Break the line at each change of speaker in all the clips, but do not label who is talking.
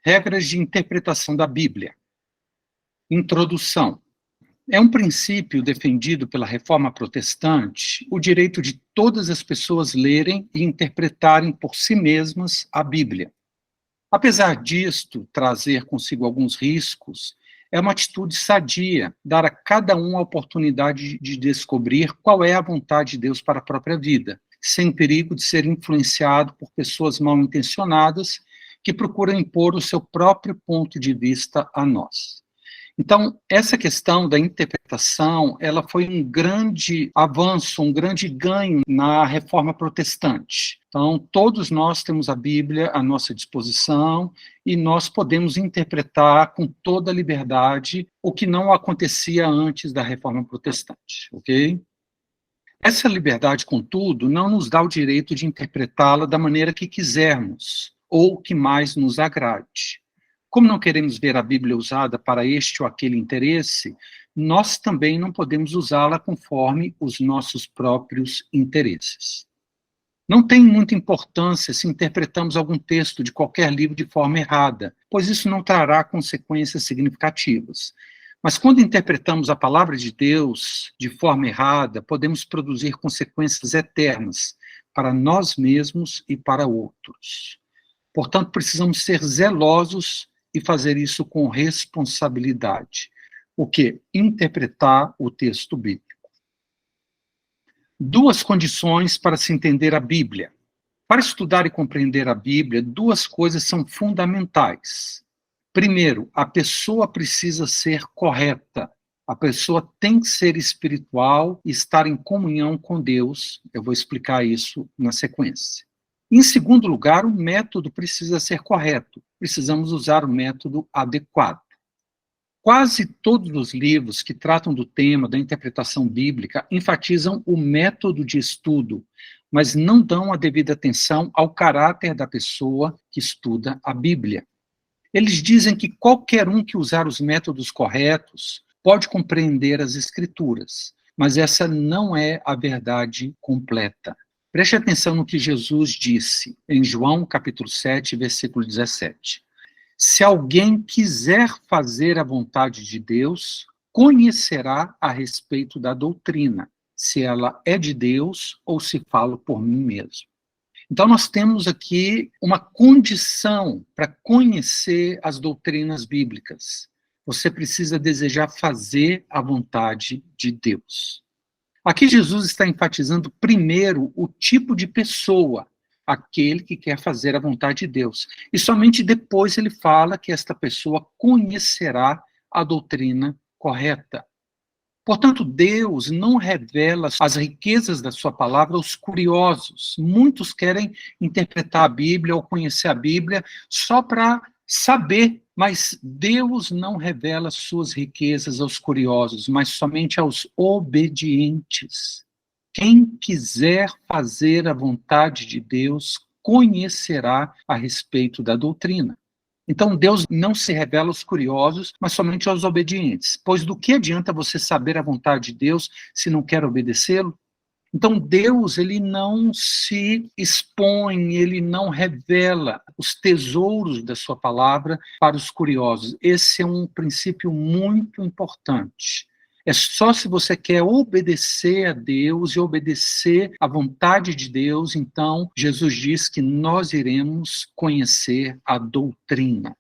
Regras de interpretação da Bíblia. Introdução. É um princípio defendido pela Reforma Protestante o direito de todas as pessoas lerem e interpretarem por si mesmas a Bíblia. Apesar disto trazer consigo alguns riscos, é uma atitude sadia dar a cada um a oportunidade de descobrir qual é a vontade de Deus para a própria vida, sem perigo de ser influenciado por pessoas mal intencionadas que procuram impor o seu próprio ponto de vista a nós. Então, essa questão da interpretação, ela foi um grande avanço, um grande ganho na Reforma Protestante. Então, todos nós temos a Bíblia à nossa disposição e nós podemos interpretar com toda a liberdade o que não acontecia antes da Reforma Protestante, ok? Essa liberdade, contudo, não nos dá o direito de interpretá-la da maneira que quisermos ou que mais nos agrade. Como não queremos ver a Bíblia usada para este ou aquele interesse, nós também não podemos usá-la conforme os nossos próprios interesses. Não tem muita importância se interpretamos algum texto de qualquer livro de forma errada, pois isso não trará consequências significativas. Mas quando interpretamos a palavra de Deus de forma errada, podemos produzir consequências eternas para nós mesmos e para outros. Portanto, precisamos ser zelosos e fazer isso com responsabilidade. O quê? Interpretar o texto bíblico. Duas condições para se entender a Bíblia. Para estudar e compreender a Bíblia, duas coisas são fundamentais. Primeiro, a pessoa precisa ser correta. A pessoa tem que ser espiritual e estar em comunhão com Deus. Eu vou explicar isso na sequência. Em segundo lugar, o método precisa ser correto. Precisamos usar o método adequado. Quase todos os livros que tratam do tema da interpretação bíblica enfatizam o método de estudo, mas não dão a devida atenção ao caráter da pessoa que estuda a Bíblia. Eles dizem que qualquer um que usar os métodos corretos pode compreender as Escrituras, mas essa não é a verdade completa. Preste atenção no que Jesus disse em João capítulo 7, versículo 17. Se alguém quiser fazer a vontade de Deus, conhecerá a respeito da doutrina, se ela é de Deus ou se falo por mim mesmo. Então nós temos aqui uma condição para conhecer as doutrinas bíblicas. Você precisa desejar fazer a vontade de Deus. Aqui Jesus está enfatizando primeiro o tipo de pessoa, aquele que quer fazer a vontade de Deus. E somente depois ele fala que esta pessoa conhecerá a doutrina correta. Portanto, Deus não revela as riquezas da sua palavra aos curiosos. Muitos querem interpretar a Bíblia ou conhecer a Bíblia só para saber, mas Deus não revela suas riquezas aos curiosos, mas somente aos obedientes. Quem quiser fazer a vontade de Deus conhecerá a respeito da doutrina. Então, Deus não se revela aos curiosos, mas somente aos obedientes. Pois do que adianta você saber a vontade de Deus se não quer obedecê-lo? Então, Deus, ele não se expõe, ele não revela os tesouros da sua palavra para os curiosos. Esse é um princípio muito importante. É só se você quer obedecer a Deus e obedecer à vontade de Deus, então Jesus diz que nós iremos conhecer a doutrina.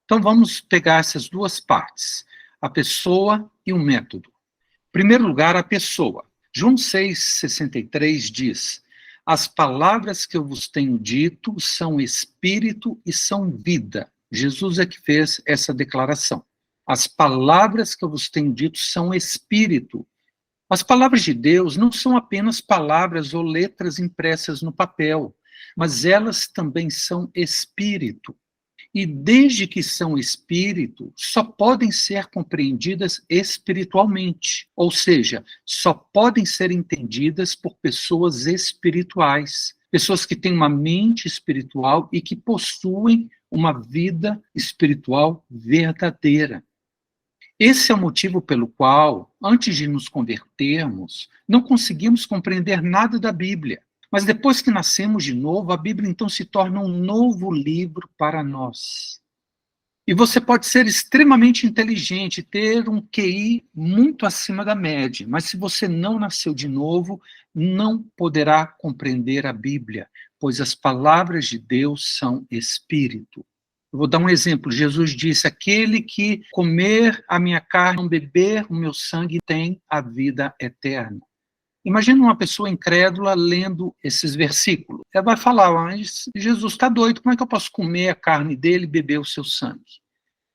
Então vamos pegar essas duas partes, a pessoa e o método. Em primeiro lugar, a pessoa. João 6,63 diz: as palavras que eu vos tenho dito são espírito e são vida. Jesus é que fez essa declaração. As palavras que eu vos tenho dito são espírito. As palavras de Deus não são apenas palavras ou letras impressas no papel, mas elas também são espírito. E desde que são espírito, só podem ser compreendidas espiritualmente, ou seja, só podem ser entendidas por pessoas espirituais, pessoas que têm uma mente espiritual e que possuem uma vida espiritual verdadeira. Esse é o motivo pelo qual, antes de nos convertermos, não conseguimos compreender nada da Bíblia. Mas depois que nascemos de novo, a Bíblia então se torna um novo livro para nós. E você pode ser extremamente inteligente, ter um QI muito acima da média, mas se você não nasceu de novo, não poderá compreender a Bíblia, pois as palavras de Deus são espírito. Eu vou dar um exemplo. Jesus disse: aquele que comer a minha carne, beber o meu sangue, tem a vida eterna. Imagina uma pessoa incrédula lendo esses versículos. Ela vai falar: mas Jesus está doido, como é que eu posso comer a carne dele e beber o seu sangue?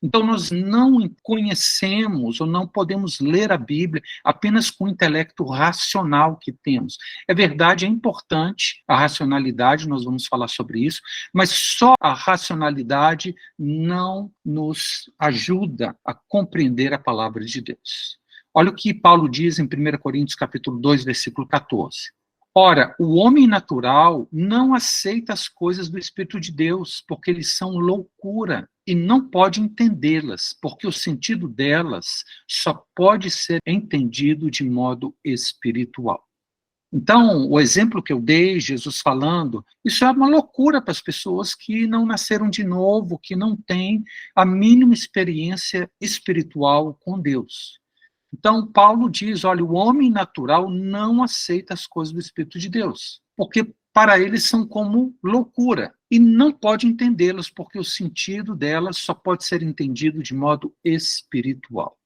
Então, nós não conhecemos ou não podemos ler a Bíblia apenas com o intelecto racional que temos. É verdade, é importante a racionalidade, nós vamos falar sobre isso, mas só a racionalidade não nos ajuda a compreender a palavra de Deus. Olha o que Paulo diz em 1 Coríntios capítulo 2, versículo 14. Ora, o homem natural não aceita as coisas do Espírito de Deus, porque eles são loucura, e não pode entendê-las, porque o sentido delas só pode ser entendido de modo espiritual. Então, o exemplo que eu dei, Jesus falando, isso é uma loucura para as pessoas que não nasceram de novo, que não têm a mínima experiência espiritual com Deus. Então, Paulo diz, olha, o homem natural não aceita as coisas do Espírito de Deus, porque para eles são como loucura, e não pode entendê-las, porque o sentido delas só pode ser entendido de modo espiritual.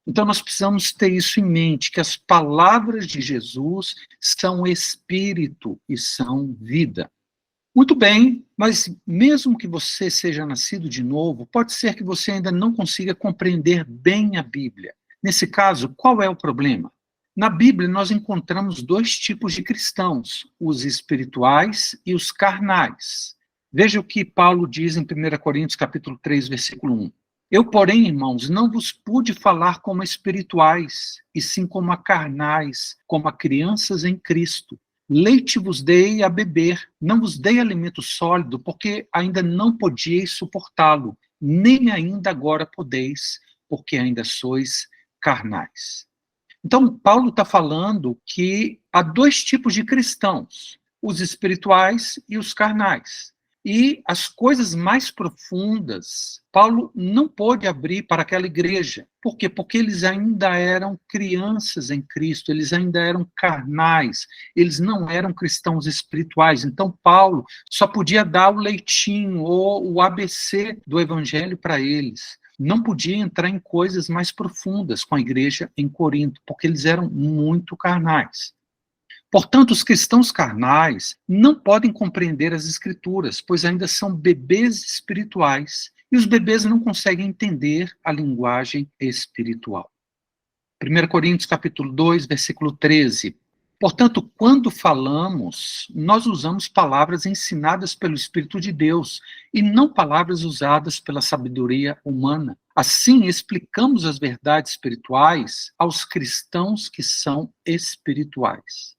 Então, nós precisamos ter isso em mente, que as palavras de Jesus são espírito e são vida. Muito bem, mas mesmo que você seja nascido de novo, pode ser que você ainda não consiga compreender bem a Bíblia. Nesse caso, qual é o problema? Na Bíblia, nós encontramos dois tipos de cristãos, os espirituais e os carnais. Veja o que Paulo diz em 1 Coríntios capítulo 3, versículo 1. Eu, porém, irmãos, não vos pude falar como a espirituais, e sim como a carnais, como a crianças em Cristo. Leite vos dei a beber, não vos dei alimento sólido, porque ainda não podíeis suportá-lo, nem ainda agora podeis, porque ainda sois carnais. Então, Paulo está falando que há dois tipos de cristãos, os espirituais e os carnais. E as coisas mais profundas, Paulo não pôde abrir para aquela igreja. Por quê? Porque eles ainda eram crianças em Cristo, eles ainda eram carnais, eles não eram cristãos espirituais. Então, Paulo só podia dar o leitinho ou o ABC do evangelho para eles. Não podia entrar em coisas mais profundas com a igreja em Corinto, porque eles eram muito carnais. Portanto, os cristãos carnais não podem compreender as Escrituras, pois ainda são bebês espirituais, e os bebês não conseguem entender a linguagem espiritual. 1 Coríntios capítulo 2, versículo 13. Portanto, quando falamos, nós usamos palavras ensinadas pelo Espírito de Deus e não palavras usadas pela sabedoria humana. Assim, explicamos as verdades espirituais aos cristãos que são espirituais.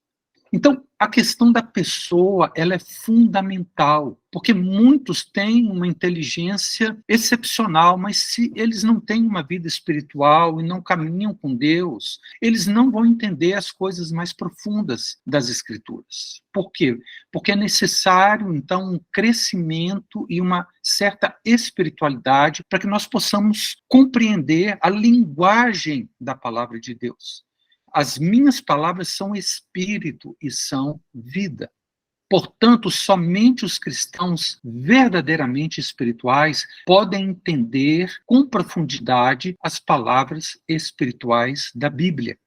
Então, a questão da pessoa, ela é fundamental, porque muitos têm uma inteligência excepcional, mas se eles não têm uma vida espiritual e não caminham com Deus, eles não vão entender as coisas mais profundas das Escrituras. Por quê? Porque é necessário, então, um crescimento e uma certa espiritualidade para que nós possamos compreender a linguagem da palavra de Deus. As minhas palavras são espírito e são vida. Portanto, somente os cristãos verdadeiramente espirituais podem entender com profundidade as palavras espirituais da Bíblia.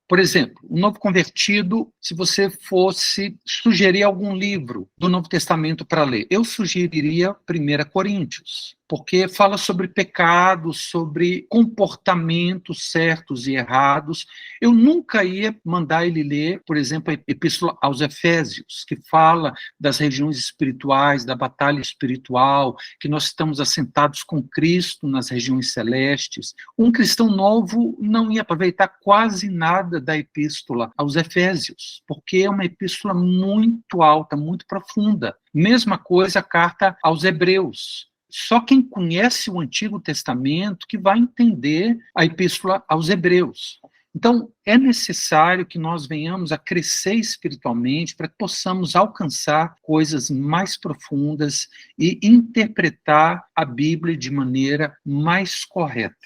Por exemplo, um novo convertido, se você fosse sugerir algum livro do Novo Testamento para ler, eu sugeriria 1 Coríntios, porque fala sobre pecados, sobre comportamentos certos e errados. Eu nunca ia mandar ele ler, por exemplo, a Epístola aos Efésios, que fala das regiões espirituais, da batalha espiritual, que nós estamos assentados com Cristo nas regiões celestes. Um cristão novo não ia aproveitar quase nada da Epístola aos Efésios, porque é uma epístola muito alta, muito profunda. Mesma coisa a carta aos Hebreus. Só quem conhece o Antigo Testamento que vai entender a Epístola aos Hebreus. Então, é necessário que nós venhamos a crescer espiritualmente para que possamos alcançar coisas mais profundas e interpretar a Bíblia de maneira mais correta.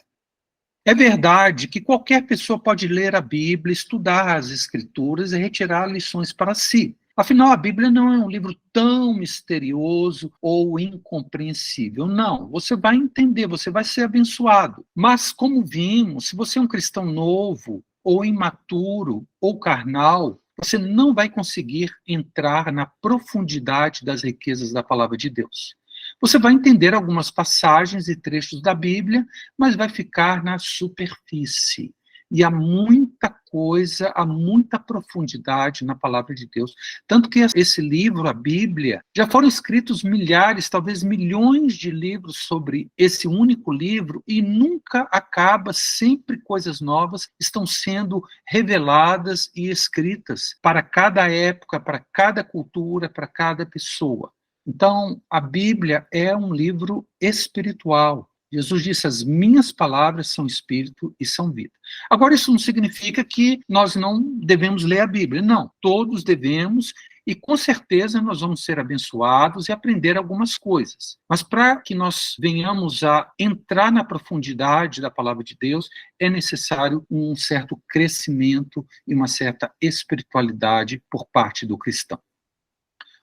É verdade que qualquer pessoa pode ler a Bíblia, estudar as Escrituras e retirar lições para si. Afinal, a Bíblia não é um livro tão misterioso ou incompreensível. Não, você vai entender, você vai ser abençoado. Mas, como vimos, se você é um cristão novo, ou imaturo, ou carnal, você não vai conseguir entrar na profundidade das riquezas da palavra de Deus. Você vai entender algumas passagens e trechos da Bíblia, mas vai ficar na superfície. E há muita coisa, há muita profundidade na palavra de Deus. Tanto que esse livro, a Bíblia, já foram escritos milhares, talvez milhões de livros sobre esse único livro e nunca acaba, sempre coisas novas estão sendo reveladas e escritas para cada época, para cada cultura, para cada pessoa. Então, a Bíblia é um livro espiritual. Jesus disse: as minhas palavras são espírito e são vida. Agora, isso não significa que nós não devemos ler a Bíblia. Não, todos devemos, e com certeza nós vamos ser abençoados e aprender algumas coisas. Mas para que nós venhamos a entrar na profundidade da palavra de Deus, é necessário um certo crescimento e uma certa espiritualidade por parte do cristão.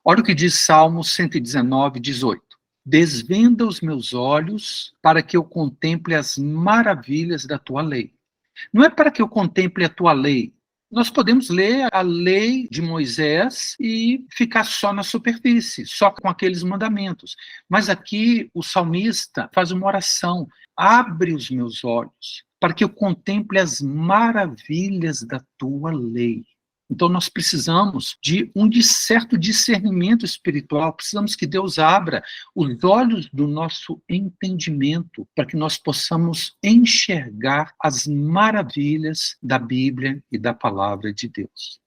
Olha o que diz Salmo 119, 18. Desvenda os meus olhos para que eu contemple as maravilhas da tua lei. Não é para que eu contemple a tua lei. Nós podemos ler a lei de Moisés e ficar só na superfície, só com aqueles mandamentos. Mas aqui o salmista faz uma oração: abre os meus olhos para que eu contemple as maravilhas da tua lei. Então, nós precisamos de um certo discernimento espiritual, precisamos que Deus abra os olhos do nosso entendimento para que nós possamos enxergar as maravilhas da Bíblia e da palavra de Deus.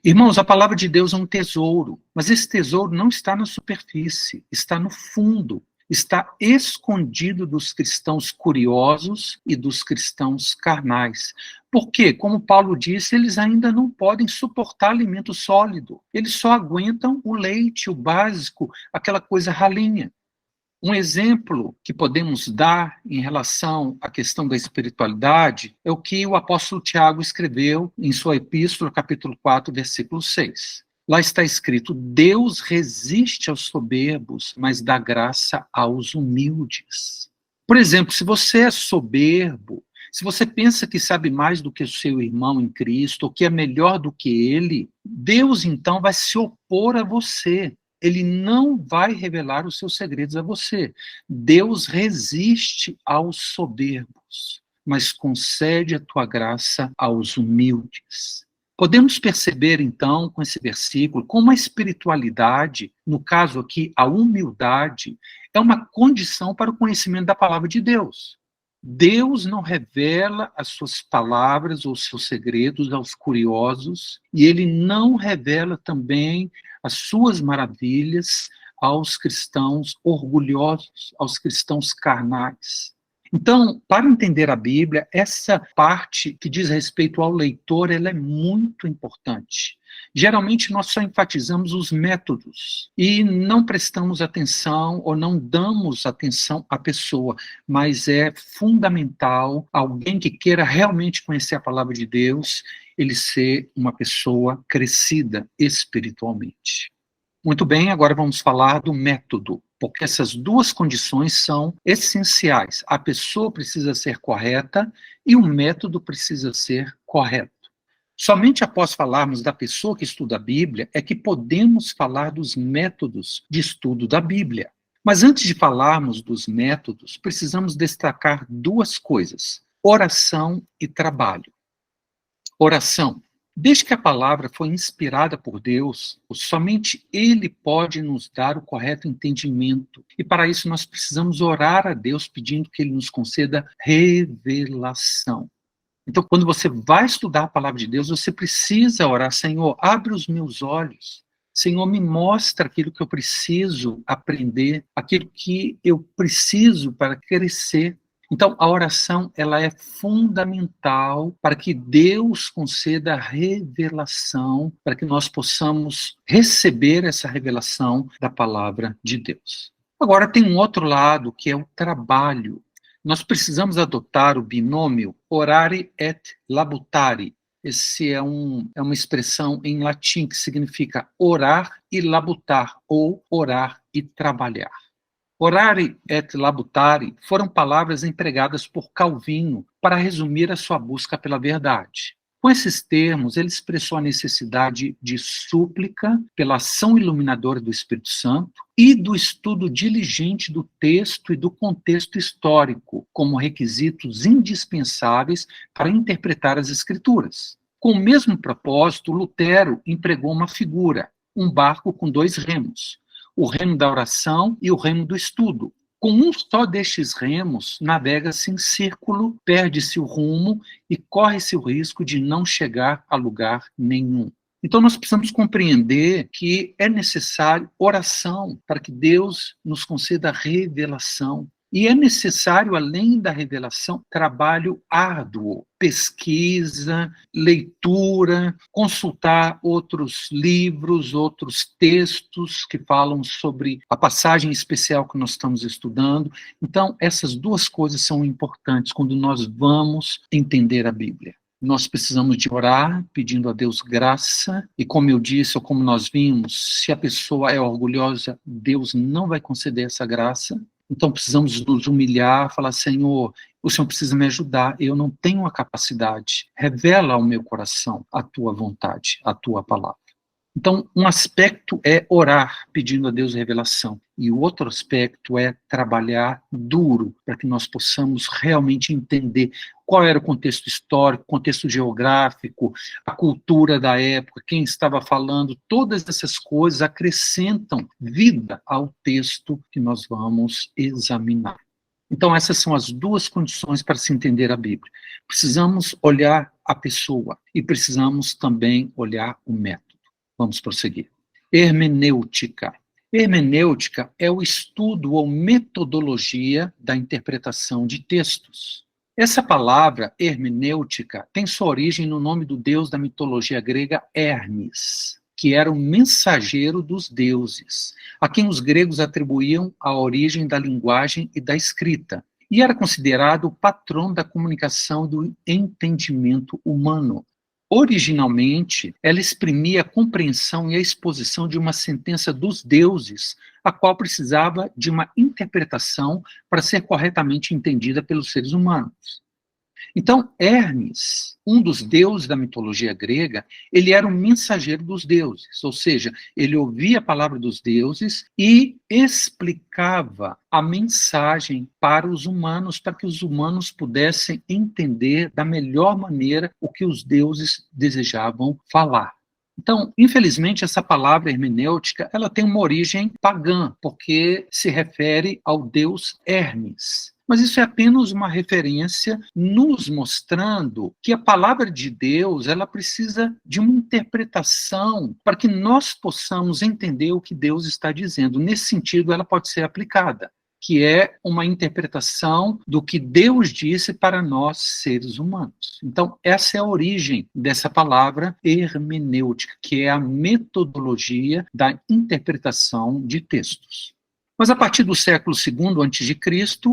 Irmãos, a palavra de Deus é um tesouro, mas esse tesouro não está na superfície, está no fundo. Está escondido dos cristãos curiosos e dos cristãos carnais. Por quê? Como Paulo disse, eles ainda não podem suportar alimento sólido. Eles só aguentam o leite, o básico, aquela coisa ralinha. Um exemplo que podemos dar em relação à questão da espiritualidade é o que o apóstolo Tiago escreveu em sua epístola, capítulo 4, versículo 6. Lá está escrito: Deus resiste aos soberbos, mas dá graça aos humildes. Por exemplo, se você é soberbo, se você pensa que sabe mais do que o seu irmão em Cristo, ou que é melhor do que ele, Deus então vai se opor a você. Ele não vai revelar os seus segredos a você. Deus resiste aos soberbos, mas concede a tua graça aos humildes. Podemos perceber, então, com esse versículo, como a espiritualidade, no caso aqui, a humildade, é uma condição para o conhecimento da palavra de Deus. Deus não revela as suas palavras ou seus segredos aos curiosos, e ele não revela também as suas maravilhas aos cristãos orgulhosos, aos cristãos carnais. Então, para entender a Bíblia, essa parte que diz respeito ao leitor, ela é muito importante. Geralmente nós só enfatizamos os métodos e não prestamos atenção ou não damos atenção à pessoa, mas é fundamental alguém que queira realmente conhecer a palavra de Deus, ele ser uma pessoa crescida espiritualmente. Muito bem, agora vamos falar do método, porque essas duas condições são essenciais. A pessoa precisa ser correta e o método precisa ser correto. Somente após falarmos da pessoa que estuda a Bíblia é que podemos falar dos métodos de estudo da Bíblia. Mas antes de falarmos dos métodos, precisamos destacar duas coisas: oração e trabalho. Oração. Desde que a palavra foi inspirada por Deus, somente Ele pode nos dar o correto entendimento. E para isso nós precisamos orar a Deus pedindo que Ele nos conceda revelação. Então, quando você vai estudar a palavra de Deus, você precisa orar: Senhor, abre os meus olhos. Senhor, me mostra aquilo que eu preciso aprender, aquilo que eu preciso para crescer. Então, a oração ela é fundamental para que Deus conceda revelação, para que nós possamos receber essa revelação da palavra de Deus. Agora, tem um outro lado, que é o trabalho. Nós precisamos adotar o binômio orare et labutare. Esse é uma expressão em latim que significa orar e labutar, ou orar e trabalhar. Orare et labutare foram palavras empregadas por Calvino para resumir a sua busca pela verdade. Com esses termos, ele expressou a necessidade de súplica pela ação iluminadora do Espírito Santo e do estudo diligente do texto e do contexto histórico como requisitos indispensáveis para interpretar as Escrituras. Com o mesmo propósito, Lutero empregou uma figura, um barco com 2 remos, o remo da oração e o remo do estudo. Com um só destes remos, navega-se em círculo, perde-se o rumo e corre-se o risco de não chegar a lugar nenhum. Então nós precisamos compreender que é necessário oração para que Deus nos conceda revelação. E é necessário, além da revelação, trabalho árduo, pesquisa, leitura, consultar outros livros, outros textos que falam sobre a passagem especial que nós estamos estudando. Então, essas 2 coisas são importantes quando nós vamos entender a Bíblia. Nós precisamos de orar, pedindo a Deus graça, e como eu disse, ou como nós vimos, se a pessoa é orgulhosa, Deus não vai conceder essa graça. Então precisamos nos humilhar, falar, Senhor, o Senhor precisa me ajudar, eu não tenho a capacidade, revela ao meu coração a tua vontade, a tua palavra. Então, um aspecto é orar, pedindo a Deus revelação, e o outro aspecto é trabalhar duro, para que nós possamos realmente entender qual era o contexto histórico, contexto geográfico, a cultura da época, quem estava falando, todas essas coisas acrescentam vida ao texto que nós vamos examinar. Então, essas são as 2 condições para se entender a Bíblia. Precisamos olhar a pessoa e precisamos também olhar o método. Vamos prosseguir. Hermenêutica. Hermenêutica é o estudo ou metodologia da interpretação de textos. Essa palavra, hermenêutica, tem sua origem no nome do deus da mitologia grega Hermes, que era o mensageiro dos deuses, a quem os gregos atribuíam a origem da linguagem e da escrita, e era considerado o patrono da comunicação e do entendimento humano. Originalmente, ela exprimia a compreensão e a exposição de uma sentença dos deuses, a qual precisava de uma interpretação para ser corretamente entendida pelos seres humanos. Então, Hermes, um dos deuses da mitologia grega, ele era um mensageiro dos deuses, ou seja, ele ouvia a palavra dos deuses e explicava a mensagem para os humanos, para que os humanos pudessem entender da melhor maneira o que os deuses desejavam falar. Então, infelizmente, essa palavra hermenêutica, ela tem uma origem pagã, porque se refere ao deus Hermes. Mas isso é apenas uma referência nos mostrando que a palavra de Deus, ela precisa de uma interpretação para que nós possamos entender o que Deus está dizendo. Nesse sentido, ela pode ser aplicada, que é uma interpretação do que Deus disse para nós, seres humanos. Então, essa é a origem dessa palavra hermenêutica, que é a metodologia da interpretação de textos. Mas a partir do século II a.C.,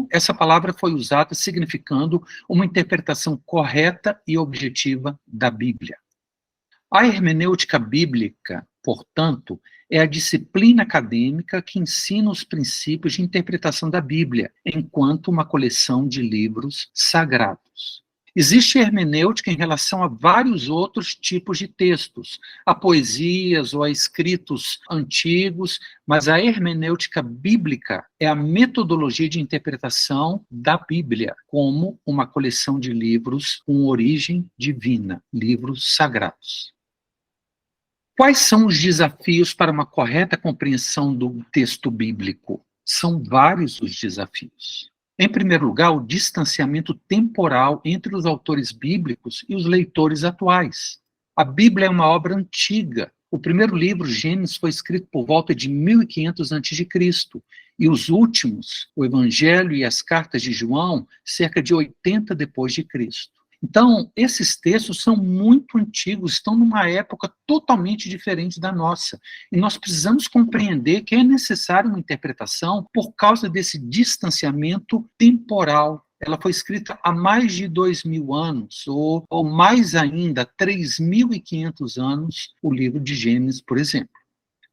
essa palavra foi usada significando uma interpretação correta e objetiva da Bíblia. A hermenêutica bíblica, portanto, é a disciplina acadêmica que ensina os princípios de interpretação da Bíblia, enquanto uma coleção de livros sagrados. Existe hermenêutica em relação a vários outros tipos de textos, a poesias ou a escritos antigos, mas a hermenêutica bíblica é a metodologia de interpretação da Bíblia, como uma coleção de livros com origem divina, livros sagrados. Quais são os desafios para uma correta compreensão do texto bíblico? São vários os desafios. Em primeiro lugar, o distanciamento temporal entre os autores bíblicos e os leitores atuais. A Bíblia é uma obra antiga, O primeiro livro, Gênesis, foi escrito por volta de 1500 a.C., e os últimos, o Evangelho e as cartas de João, cerca de 80 depois de Cristo. Então, esses textos são muito antigos, estão numa época totalmente diferente da nossa. E nós precisamos compreender que é necessária uma interpretação por causa desse distanciamento temporal. Ela foi escrita há mais de 2.000 anos, ou mais ainda, 3.500 anos, o livro de Gênesis, por exemplo.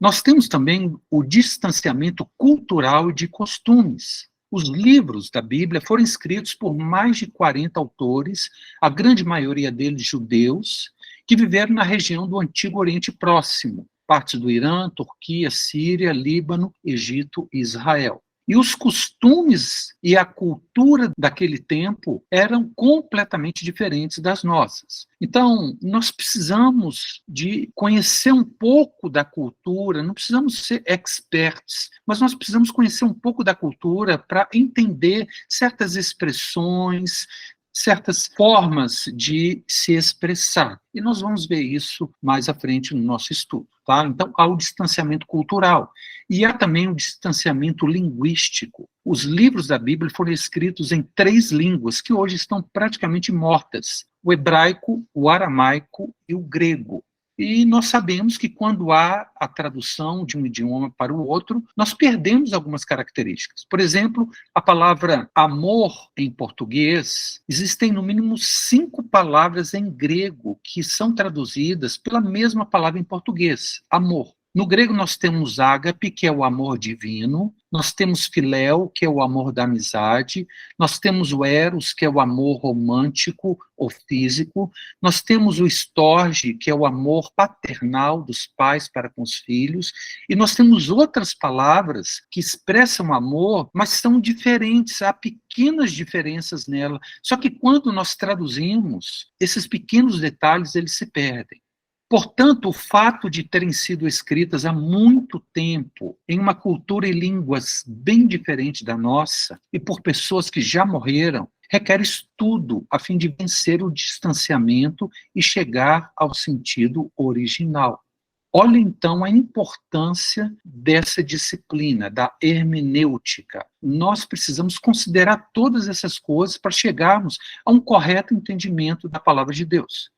Nós temos também o distanciamento cultural e de costumes. Os livros da Bíblia foram escritos por mais de 40 autores, a grande maioria deles judeus, que viveram na região do Antigo Oriente Próximo, partes do Irã, Turquia, Síria, Líbano, Egito e Israel. E os costumes e a cultura daquele tempo eram completamente diferentes das nossas. Então, nós precisamos de conhecer um pouco da cultura, não precisamos ser experts, mas nós precisamos conhecer um pouco da cultura para entender certas expressões, certas formas de se expressar. E nós vamos ver isso mais à frente no nosso estudo. Tá? Então, há o distanciamento cultural. E há também o distanciamento linguístico. Os livros da Bíblia foram escritos em 3 línguas que hoje estão praticamente mortas: o hebraico, o aramaico e o grego. E nós sabemos que quando há a tradução de um idioma para o outro, nós perdemos algumas características. Por exemplo, a palavra amor em português, existem no mínimo 5 palavras em grego que são traduzidas pela mesma palavra em português, amor. No grego nós temos ágape, que é o amor divino, nós temos filéu, que é o amor da amizade, nós temos o eros, que é o amor romântico ou físico, nós temos o storge, que é o amor paternal dos pais para com os filhos, e nós temos outras palavras que expressam amor, mas são diferentes, há pequenas diferenças nela. Só que quando nós traduzimos, esses pequenos detalhes eles se perdem. Portanto, o fato de terem sido escritas há muito tempo, em uma cultura e línguas bem diferentes da nossa, e por pessoas que já morreram, requer estudo a fim de vencer o distanciamento e chegar ao sentido original. Olha, então, a importância dessa disciplina, da hermenêutica. Nós precisamos considerar todas essas coisas para chegarmos a um correto entendimento da palavra de Deus.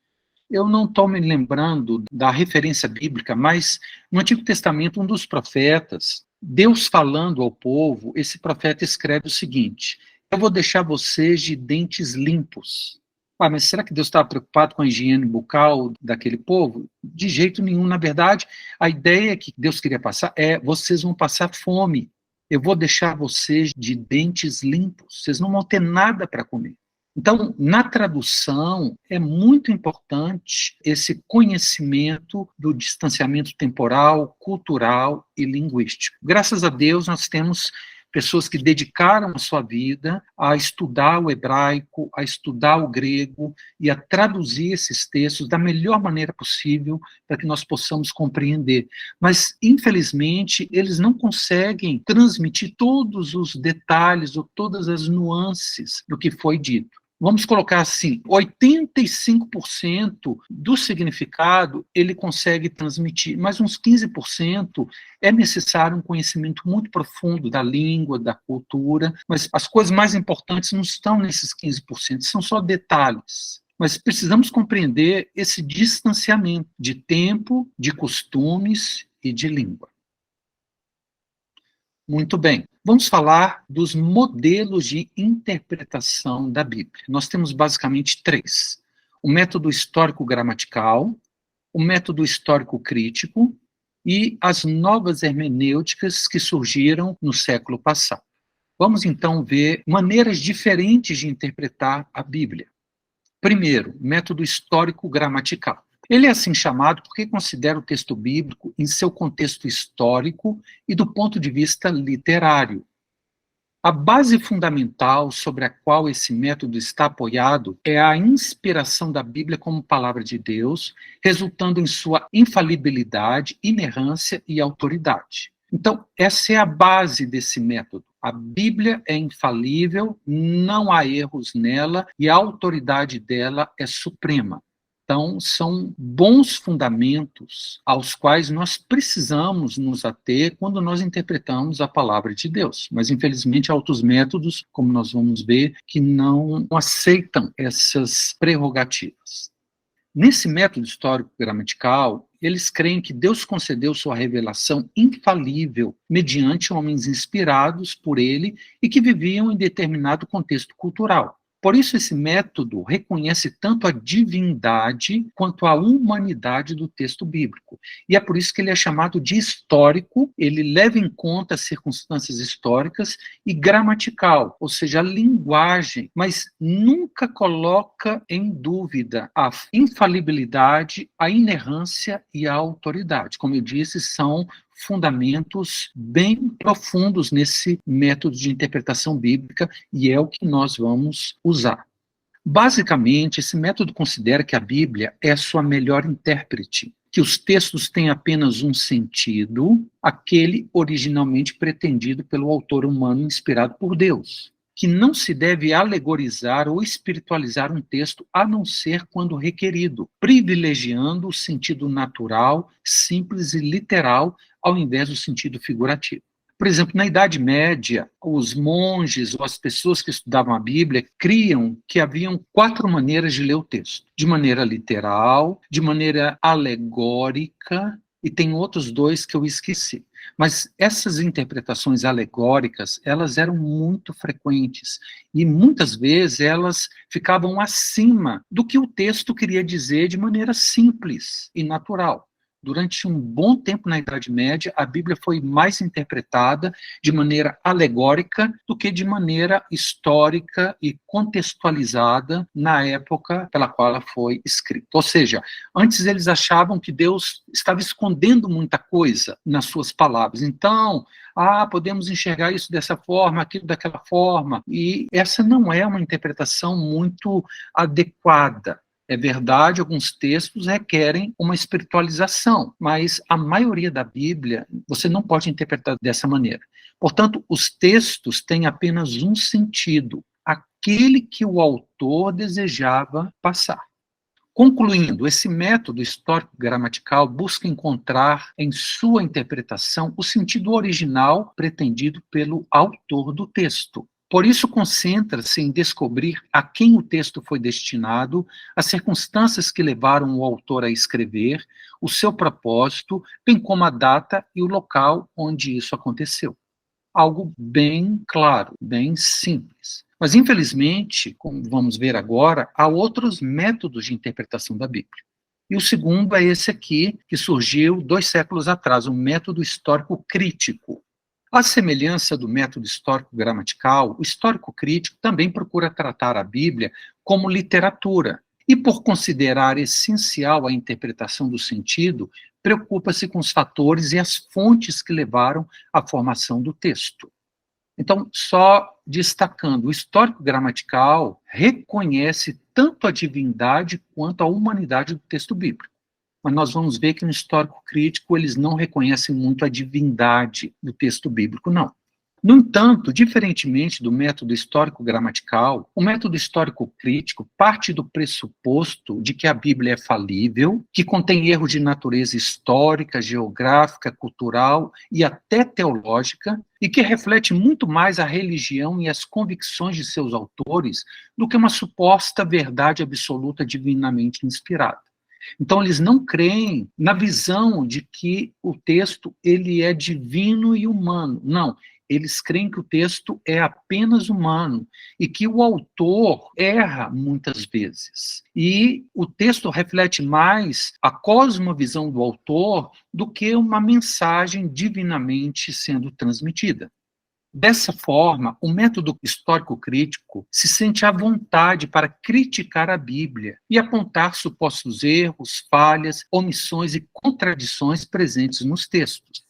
Eu não estou me lembrando da referência bíblica, mas no Antigo Testamento, um dos profetas, Deus falando ao povo, esse profeta escreve o seguinte: eu vou deixar vocês de dentes limpos. Mas será que Deus estava preocupado com a higiene bucal daquele povo? De jeito nenhum. Na verdade, a ideia que Deus queria passar é: vocês vão passar fome. Eu vou deixar vocês de dentes limpos. Vocês não vão ter nada para comer. Então, na tradução, é muito importante esse conhecimento do distanciamento temporal, cultural e linguístico. Graças a Deus, nós temos pessoas que dedicaram a sua vida a estudar o hebraico, a estudar o grego e a traduzir esses textos da melhor maneira possível para que nós possamos compreender. Mas, infelizmente, eles não conseguem transmitir todos os detalhes ou todas as nuances do que foi dito. Vamos colocar assim, 85% do significado ele consegue transmitir, mas uns 15% é necessário um conhecimento muito profundo da língua, da cultura, mas as coisas mais importantes não estão nesses 15%, são só detalhes. Mas precisamos compreender esse distanciamento de tempo, de costumes e de língua. Muito bem. Vamos falar dos modelos de interpretação da Bíblia. Nós temos basicamente 3. O método histórico-gramatical, o método histórico-crítico e as novas hermenêuticas que surgiram no século passado. Vamos então ver maneiras diferentes de interpretar a Bíblia. Primeiro, método histórico-gramatical. Ele é assim chamado porque considera o texto bíblico em seu contexto histórico e do ponto de vista literário. A base fundamental sobre a qual esse método está apoiado é a inspiração da Bíblia como palavra de Deus, resultando em sua infalibilidade, inerrância e autoridade. Então, essa é a base desse método. A Bíblia é infalível, não há erros nela e a autoridade dela é suprema. Então, são bons fundamentos aos quais nós precisamos nos ater quando nós interpretamos a palavra de Deus. Mas, infelizmente, há outros métodos, como nós vamos ver, que não aceitam essas prerrogativas. Nesse método histórico-gramatical, eles creem que Deus concedeu sua revelação infalível mediante homens inspirados por ele e que viviam em determinado contexto cultural. Por isso, esse método reconhece tanto a divindade quanto a humanidade do texto bíblico. E é por isso que ele é chamado de histórico, ele leva em conta as circunstâncias históricas, e gramatical, ou seja, a linguagem, mas nunca coloca em dúvida a infalibilidade, a inerrância e a autoridade. Como eu disse, são fundamentos bem profundos nesse método de interpretação bíblica, e é o que nós vamos usar. Basicamente, esse método considera que a Bíblia é a sua melhor intérprete, que os textos têm apenas um sentido, aquele originalmente pretendido pelo autor humano inspirado por Deus, que não se deve alegorizar ou espiritualizar um texto a não ser quando requerido, privilegiando o sentido natural, simples e literal, ao invés do sentido figurativo. Por exemplo, na Idade Média, os monges ou as pessoas que estudavam a Bíblia criam que haviam 4 maneiras de ler o texto: de maneira literal, de maneira alegórica, e tem outros 2 que eu esqueci. Mas essas interpretações alegóricas, elas eram muito frequentes, e muitas vezes elas ficavam acima do que o texto queria dizer de maneira simples e natural. Durante um bom tempo na Idade Média, a Bíblia foi mais interpretada de maneira alegórica do que de maneira histórica e contextualizada na época pela qual ela foi escrita. Ou seja, antes eles achavam que Deus estava escondendo muita coisa nas suas palavras. Então, podemos enxergar isso dessa forma, aquilo daquela forma, e essa não é uma interpretação muito adequada. É verdade, alguns textos requerem uma espiritualização, mas a maioria da Bíblia você não pode interpretar dessa maneira. Portanto, os textos têm apenas um sentido, aquele que o autor desejava passar. Concluindo, esse método histórico-gramatical busca encontrar em sua interpretação o sentido original pretendido pelo autor do texto. Por isso, concentra-se em descobrir a quem o texto foi destinado, as circunstâncias que levaram o autor a escrever, o seu propósito, bem como a data e o local onde isso aconteceu. Algo bem claro, bem simples. Mas, infelizmente, como vamos ver agora, há outros métodos de interpretação da Bíblia. E o segundo é esse aqui, que surgiu 2 séculos atrás, o método histórico crítico. À semelhança do método histórico-gramatical, o histórico crítico também procura tratar a Bíblia como literatura, e por considerar essencial a interpretação do sentido, preocupa-se com os fatores e as fontes que levaram à formação do texto. Então, só destacando, o histórico-gramatical reconhece tanto a divindade quanto a humanidade do texto bíblico. Mas nós vamos ver que no histórico crítico eles não reconhecem muito a divindade do texto bíblico, não. No entanto, diferentemente do método histórico-gramatical, o método histórico-crítico parte do pressuposto de que a Bíblia é falível, que contém erros de natureza histórica, geográfica, cultural e até teológica, e que reflete muito mais a religião e as convicções de seus autores do que uma suposta verdade absoluta divinamente inspirada. Então, eles não creem na visão de que o texto ele é divino e humano. Não, eles creem que o texto é apenas humano e que o autor erra muitas vezes. E o texto reflete mais a cosmovisão do autor do que uma mensagem divinamente sendo transmitida. Dessa forma, o método histórico-crítico se sente à vontade para criticar a Bíblia e apontar supostos erros, falhas, omissões e contradições presentes nos textos.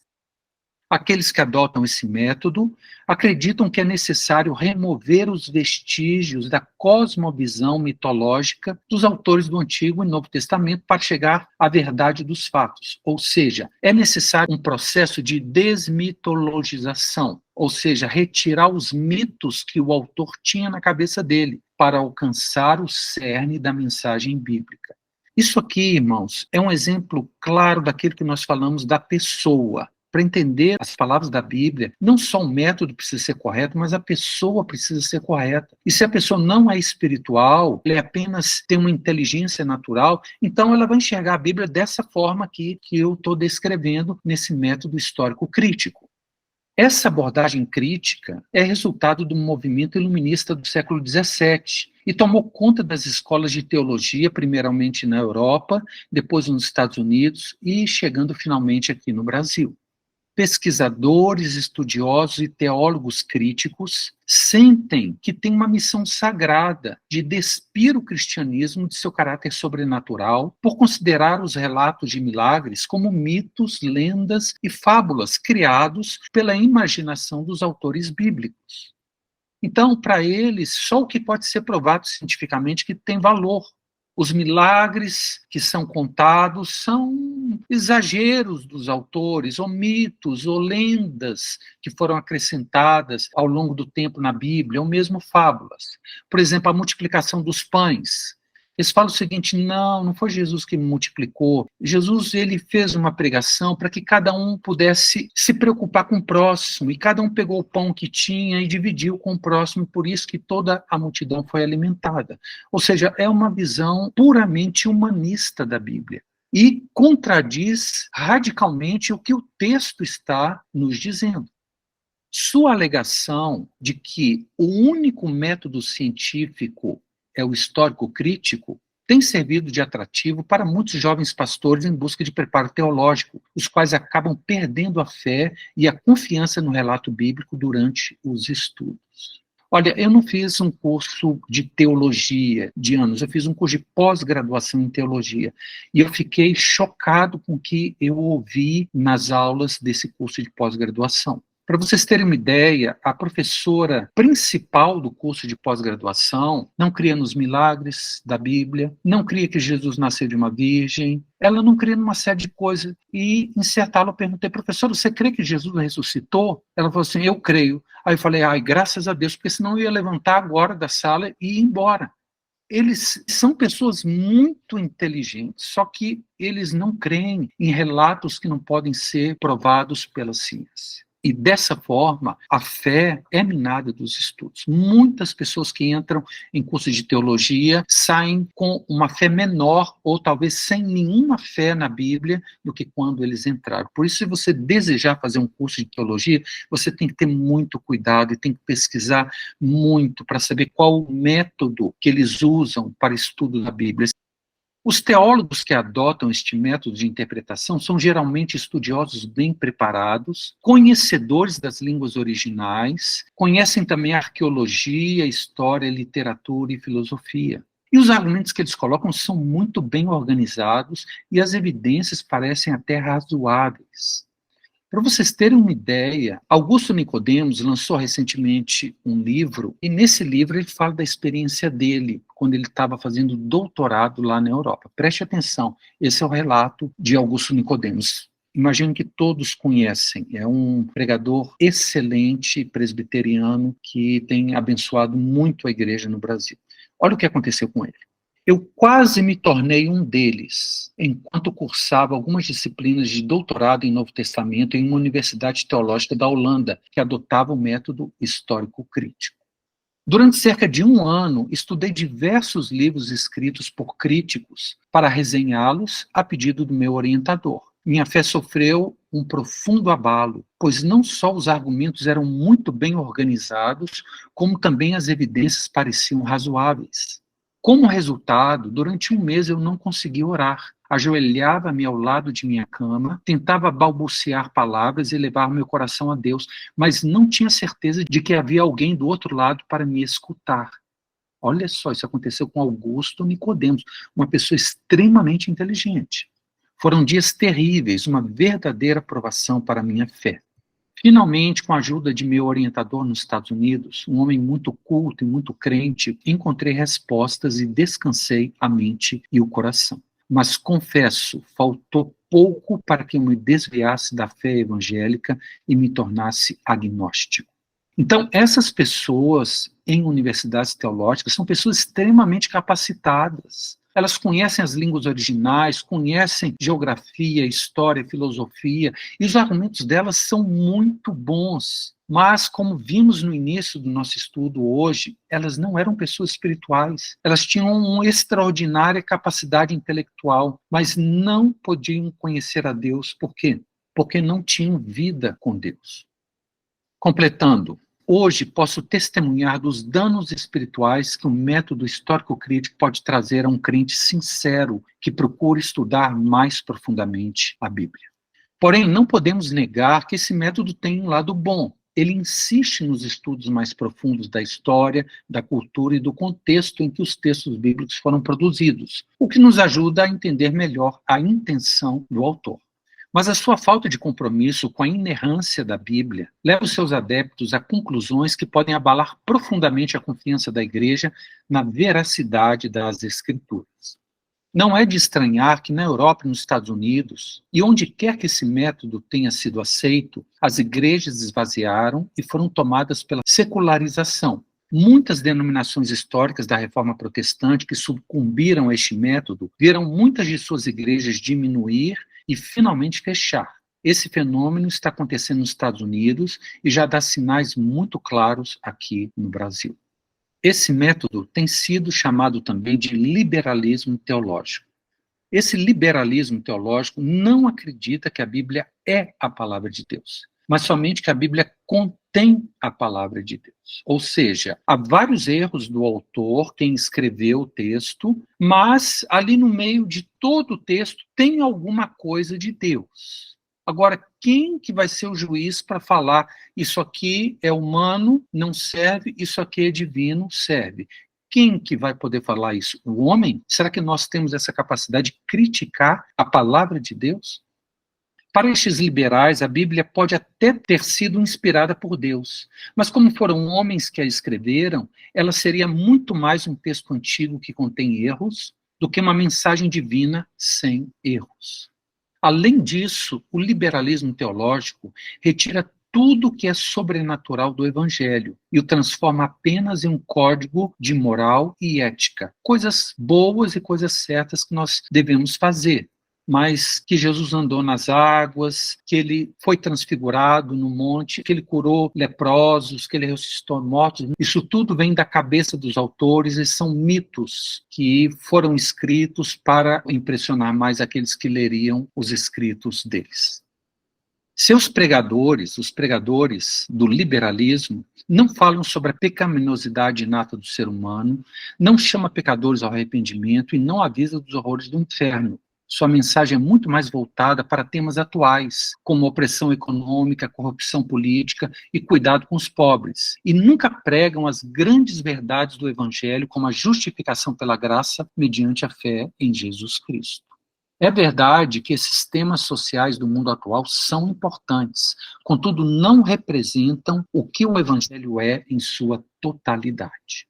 Aqueles que adotam esse método acreditam que é necessário remover os vestígios da cosmovisão mitológica dos autores do Antigo e Novo Testamento para chegar à verdade dos fatos. Ou seja, é necessário um processo de desmitologização, ou seja, retirar os mitos que o autor tinha na cabeça dele para alcançar o cerne da mensagem bíblica. Isso aqui, irmãos, é um exemplo claro daquilo que nós falamos da pessoa. Para entender as palavras da Bíblia, não só o método precisa ser correto, mas a pessoa precisa ser correta. E se a pessoa não é espiritual, ela apenas tem uma inteligência natural, então ela vai enxergar a Bíblia dessa forma aqui que eu estou descrevendo nesse método histórico crítico. Essa abordagem crítica é resultado do movimento iluminista do século XVII e tomou conta das escolas de teologia, primeiramente na Europa, depois nos Estados Unidos e chegando finalmente aqui no Brasil. Pesquisadores, estudiosos e teólogos críticos sentem que têm uma missão sagrada de despir o cristianismo de seu caráter sobrenatural por considerar os relatos de milagres como mitos, lendas e fábulas criados pela imaginação dos autores bíblicos. Então, para eles, só o que pode ser provado cientificamente que tem valor. Os milagres que são contados são exageros dos autores, ou mitos, ou lendas que foram acrescentadas ao longo do tempo na Bíblia, ou mesmo fábulas. Por exemplo, a multiplicação dos pães. Eles falam o seguinte: não foi Jesus que multiplicou. Jesus, ele fez uma pregação para que cada um pudesse se preocupar com o próximo, e cada um pegou o pão que tinha e dividiu com o próximo, por isso que toda a multidão foi alimentada. Ou seja, é uma visão puramente humanista da Bíblia e contradiz radicalmente o que o texto está nos dizendo. Sua alegação de que o único método científico é o histórico crítico tem servido de atrativo para muitos jovens pastores em busca de preparo teológico, os quais acabam perdendo a fé e a confiança no relato bíblico durante os estudos. Olha, eu não fiz um curso de teologia de anos, eu fiz um curso de pós-graduação em teologia, e eu fiquei chocado com o que eu ouvi nas aulas desse curso de pós-graduação. Para vocês terem uma ideia, a professora principal do curso de pós-graduação não cria nos milagres da Bíblia, não cria que Jesus nasceu de uma virgem, ela não cria numa série de coisas. E, em certa aula, eu perguntei: professora, você crê que Jesus ressuscitou? Ela falou assim: eu creio. Aí eu falei: ai, graças a Deus, porque senão eu ia levantar agora da sala e ir embora. Eles são pessoas muito inteligentes, só que eles não creem em relatos que não podem ser provados pela ciência. E dessa forma, a fé é minada dos estudos. Muitas pessoas que entram em cursos de teologia saem com uma fé menor, ou talvez sem nenhuma fé na Bíblia, do que quando eles entraram. Por isso, se você desejar fazer um curso de teologia, você tem que ter muito cuidado e tem que pesquisar muito para saber qual o método que eles usam para estudo da Bíblia. Os teólogos que adotam este método de interpretação são geralmente estudiosos bem preparados, conhecedores das línguas originais, conhecem também arqueologia, história, literatura e filosofia. E os argumentos que eles colocam são muito bem organizados e as evidências parecem até razoáveis. Para vocês terem uma ideia, Augusto Nicodemos lançou recentemente um livro, e nesse livro ele fala da experiência dele, quando ele estava fazendo doutorado lá na Europa. Preste atenção, esse é o relato de Augusto Nicodemos. Imagino que todos conhecem, é um pregador excelente, presbiteriano, que tem abençoado muito a igreja no Brasil. Olha o que aconteceu com ele. Eu quase me tornei um deles, enquanto cursava algumas disciplinas de doutorado em Novo Testamento em uma universidade teológica da Holanda, que adotava o método histórico crítico. Durante cerca de um ano, estudei diversos livros escritos por críticos para resenhá-los a pedido do meu orientador. Minha fé sofreu um profundo abalo, pois não só os argumentos eram muito bem organizados, como também as evidências pareciam razoáveis. Como resultado, durante um mês eu não consegui orar. Ajoelhava-me ao lado de minha cama, tentava balbuciar palavras e levar meu coração a Deus, mas não tinha certeza de que havia alguém do outro lado para me escutar. Olha só, isso aconteceu com Augusto Nicodemos, uma pessoa extremamente inteligente. Foram dias terríveis, uma verdadeira provação para a minha fé. Finalmente, com a ajuda de meu orientador nos Estados Unidos, um homem muito culto e muito crente, encontrei respostas e descansei a mente e o coração. Mas, confesso, faltou pouco para que eu me desviasse da fé evangélica e me tornasse agnóstico. Então, essas pessoas em universidades teológicas são pessoas extremamente capacitadas, Elas conhecem as línguas originais, conhecem geografia, história, filosofia, e os argumentos delas são muito bons. Mas, como vimos no início do nosso estudo hoje, elas não eram pessoas espirituais. Elas tinham uma extraordinária capacidade intelectual, mas não podiam conhecer a Deus. Por quê? Porque não tinham vida com Deus. Completando, hoje posso testemunhar dos danos espirituais que o método histórico-crítico pode trazer a um crente sincero que procura estudar mais profundamente a Bíblia. Porém, não podemos negar que esse método tem um lado bom. Ele insiste nos estudos mais profundos da história, da cultura e do contexto em que os textos bíblicos foram produzidos, o que nos ajuda a entender melhor a intenção do autor. Mas a sua falta de compromisso com a inerrância da Bíblia leva os seus adeptos a conclusões que podem abalar profundamente a confiança da Igreja na veracidade das Escrituras. Não é de estranhar que na Europa e nos Estados Unidos, e onde quer que esse método tenha sido aceito, as igrejas esvaziaram e foram tomadas pela secularização. Muitas denominações históricas da Reforma Protestante que sucumbiram a este método viram muitas de suas igrejas diminuir e finalmente fechar. Esse fenômeno está acontecendo nos Estados Unidos e já dá sinais muito claros aqui no Brasil. Esse método tem sido chamado também de liberalismo teológico. Esse liberalismo teológico não acredita que a Bíblia é a palavra de Deus, mas somente que a Bíblia contém a palavra de Deus. Ou seja, há vários erros do autor, quem escreveu o texto, mas ali no meio de todo o texto tem alguma coisa de Deus. Agora, quem que vai ser o juiz para falar isso aqui é humano, não serve, isso aqui é divino, serve? Quem que vai poder falar isso? O homem? Será que nós temos essa capacidade de criticar a palavra de Deus? Para estes liberais, a Bíblia pode até ter sido inspirada por Deus, mas como foram homens que a escreveram, ela seria muito mais um texto antigo que contém erros do que uma mensagem divina sem erros. Além disso, o liberalismo teológico retira tudo que é sobrenatural do Evangelho e o transforma apenas em um código de moral e ética, coisas boas e coisas certas que nós devemos fazer, mas que Jesus andou nas águas, que ele foi transfigurado no monte, que ele curou leprosos, que ele ressuscitou mortos. Isso tudo vem da cabeça dos autores e são mitos que foram escritos para impressionar mais aqueles que leriam os escritos deles. Seus pregadores, os pregadores do liberalismo, não falam sobre a pecaminosidade inata do ser humano, não chamam pecadores ao arrependimento e não avisa dos horrores do inferno. Sua mensagem é muito mais voltada para temas atuais, como opressão econômica, corrupção política e cuidado com os pobres. E nunca pregam as grandes verdades do Evangelho, como a justificação pela graça mediante a fé em Jesus Cristo. É verdade que esses temas sociais do mundo atual são importantes, contudo não representam o que o Evangelho é em sua totalidade.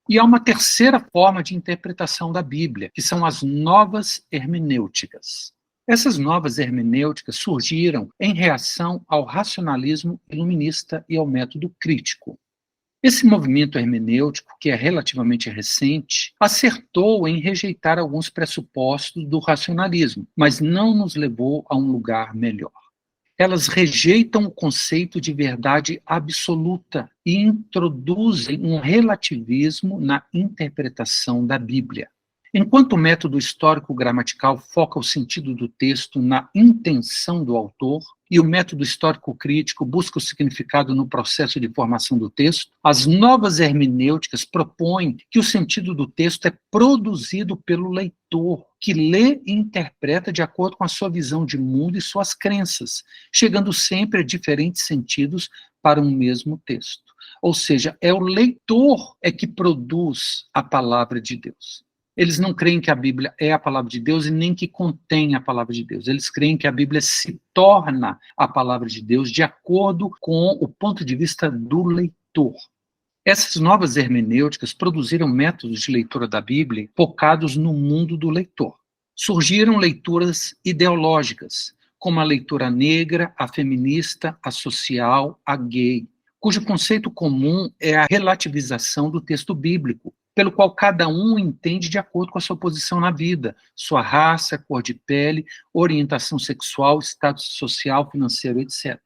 E há uma terceira forma de interpretação da Bíblia, que são as novas hermenêuticas. Essas novas hermenêuticas surgiram em reação ao racionalismo iluminista e ao método crítico. Esse movimento hermenêutico, que é relativamente recente, acertou em rejeitar alguns pressupostos do racionalismo, mas não nos levou a um lugar melhor. Elas rejeitam o conceito de verdade absoluta e introduzem um relativismo na interpretação da Bíblia. Enquanto o método histórico-gramatical foca o sentido do texto na intenção do autor, e o método histórico-crítico busca o significado no processo de formação do texto, as novas hermenêuticas propõem que o sentido do texto é produzido pelo leitor, que lê e interpreta de acordo com a sua visão de mundo e suas crenças, chegando sempre a diferentes sentidos para um mesmo texto. Ou seja, é o leitor que produz a palavra de Deus. Eles não creem que a Bíblia é a palavra de Deus e nem que contém a palavra de Deus. Eles creem que a Bíblia se torna a palavra de Deus de acordo com o ponto de vista do leitor. Essas novas hermenêuticas produziram métodos de leitura da Bíblia focados no mundo do leitor. Surgiram leituras ideológicas, como a leitura negra, a feminista, a social, a gay, cujo conceito comum é a relativização do texto bíblico, pelo qual cada um entende de acordo com a sua posição na vida, sua raça, cor de pele, orientação sexual, status social, financeiro, etc.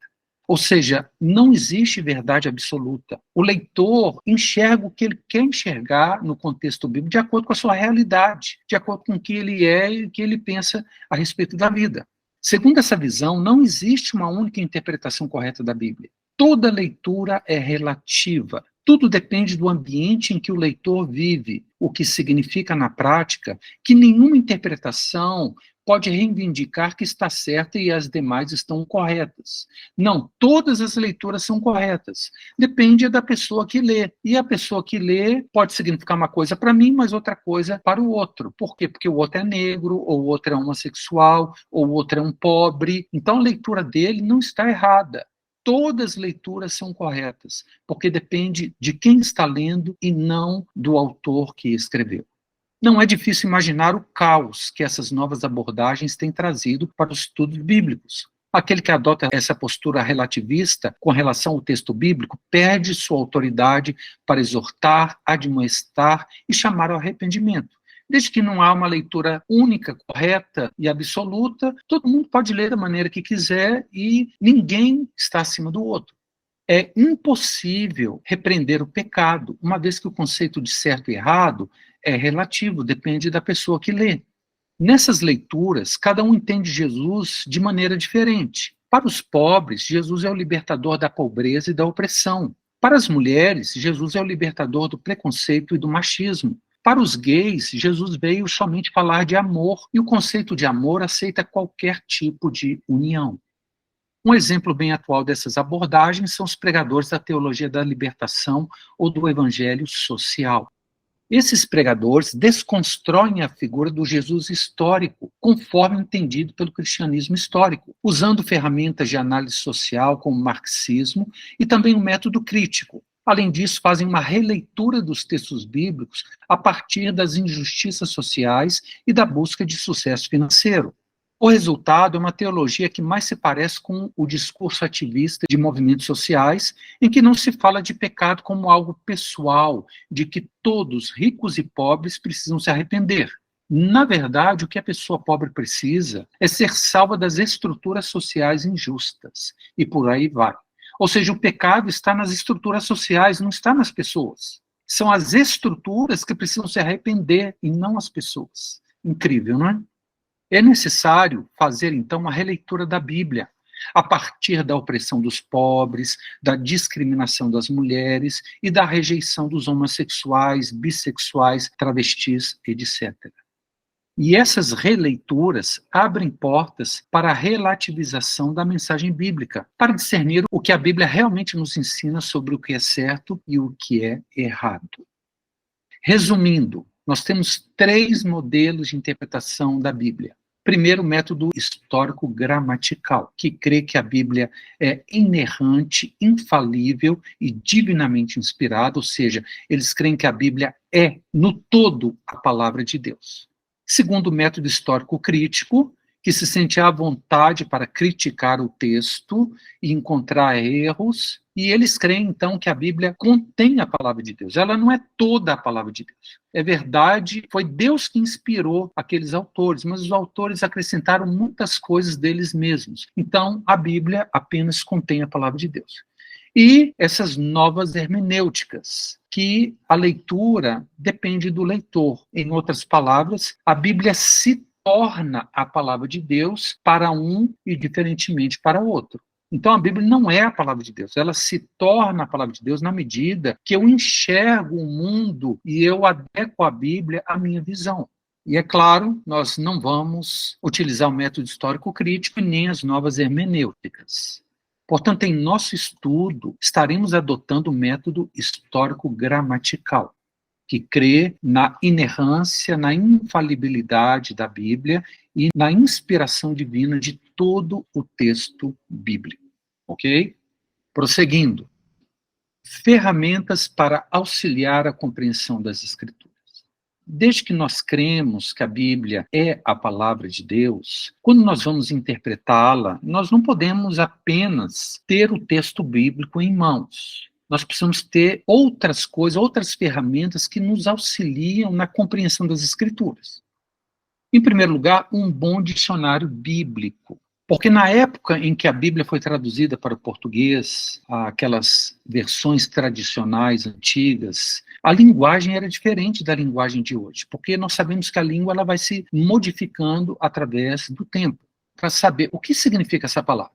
Ou seja, não existe verdade absoluta. O leitor enxerga o que ele quer enxergar no contexto bíblico de acordo com a sua realidade, de acordo com o que ele é e o que ele pensa a respeito da vida. Segundo essa visão, não existe uma única interpretação correta da Bíblia. Toda leitura é relativa. Tudo depende do ambiente em que o leitor vive, o que significa, na prática, que nenhuma interpretação pode reivindicar que está certa e as demais estão corretas. Não, todas as leituras são corretas. Depende da pessoa que lê. E a pessoa que lê pode significar uma coisa para mim, mas outra coisa para o outro. Por quê? Porque o outro é negro, ou o outro é homossexual, ou o outro é um pobre. Então a leitura dele não está errada. Todas as leituras são corretas, porque depende de quem está lendo e não do autor que escreveu. Não é difícil imaginar o caos que essas novas abordagens têm trazido para os estudos bíblicos. Aquele que adota essa postura relativista com relação ao texto bíblico perde sua autoridade para exortar, admoestar e chamar ao arrependimento. Desde que não há uma leitura única, correta e absoluta, todo mundo pode ler da maneira que quiser e ninguém está acima do outro. É impossível repreender o pecado, uma vez que o conceito de certo e errado é relativo, depende da pessoa que lê. Nessas leituras, cada um entende Jesus de maneira diferente. Para os pobres, Jesus é o libertador da pobreza e da opressão. Para as mulheres, Jesus é o libertador do preconceito e do machismo. Para os gays, Jesus veio somente falar de amor, e o conceito de amor aceita qualquer tipo de união. Um exemplo bem atual dessas abordagens são os pregadores da teologia da libertação ou do evangelho social. Esses pregadores desconstroem a figura do Jesus histórico, conforme entendido pelo cristianismo histórico, usando ferramentas de análise social como o marxismo e também o método crítico. Além disso, fazem uma releitura dos textos bíblicos a partir das injustiças sociais e da busca de sucesso financeiro. O resultado é uma teologia que mais se parece com o discurso ativista de movimentos sociais, em que não se fala de pecado como algo pessoal, de que todos, ricos e pobres, precisam se arrepender. Na verdade, o que a pessoa pobre precisa é ser salva das estruturas sociais injustas, e por aí vai. Ou seja, o pecado está nas estruturas sociais, não está nas pessoas. São as estruturas que precisam se arrepender, e não as pessoas. Incrível, não é? É necessário fazer, então, uma releitura da Bíblia, a partir da opressão dos pobres, da discriminação das mulheres e da rejeição dos homossexuais, bissexuais, travestis, etc. E essas releituras abrem portas para a relativização da mensagem bíblica, para discernir o que a Bíblia realmente nos ensina sobre o que é certo e o que é errado. Resumindo, nós temos 3 modelos de interpretação da Bíblia. Primeiro, o método histórico-gramatical, que crê que a Bíblia é inerrante, infalível e divinamente inspirada, ou seja, eles creem que a Bíblia é, no todo, a palavra de Deus. Segundo, o método histórico-crítico, que se sente à vontade para criticar o texto e encontrar erros, e eles creem, então, que a Bíblia contém a palavra de Deus. Ela não é toda a palavra de Deus. É verdade, foi Deus que inspirou aqueles autores, mas os autores acrescentaram muitas coisas deles mesmos. Então, a Bíblia apenas contém a palavra de Deus. E essas novas hermenêuticas, que a leitura depende do leitor. Em outras palavras, a Bíblia se torna a palavra de Deus para um e diferentemente para o outro. Então a Bíblia não é a palavra de Deus, ela se torna a palavra de Deus na medida que eu enxergo o mundo e eu adequo a Bíblia à minha visão. E é claro, nós não vamos utilizar o método histórico crítico e nem as novas hermenêuticas. Portanto, em nosso estudo, estaremos adotando o método histórico-gramatical, que crê na inerrância, na infalibilidade da Bíblia e na inspiração divina de todo o texto bíblico. Ok? Prosseguindo. Ferramentas para auxiliar a compreensão das Escrituras. Desde que nós cremos que a Bíblia é a palavra de Deus, quando nós vamos interpretá-la, nós não podemos apenas ter o texto bíblico em mãos. nós precisamos ter outras coisas, outras ferramentas que nos auxiliam na compreensão das Escrituras. Em primeiro lugar, um bom dicionário bíblico. Porque na época em que a Bíblia foi traduzida para o português, aquelas versões tradicionais, antigas, a linguagem era diferente da linguagem de hoje, porque nós sabemos que a língua ela vai se modificando através do tempo, para saber o que significa essa palavra.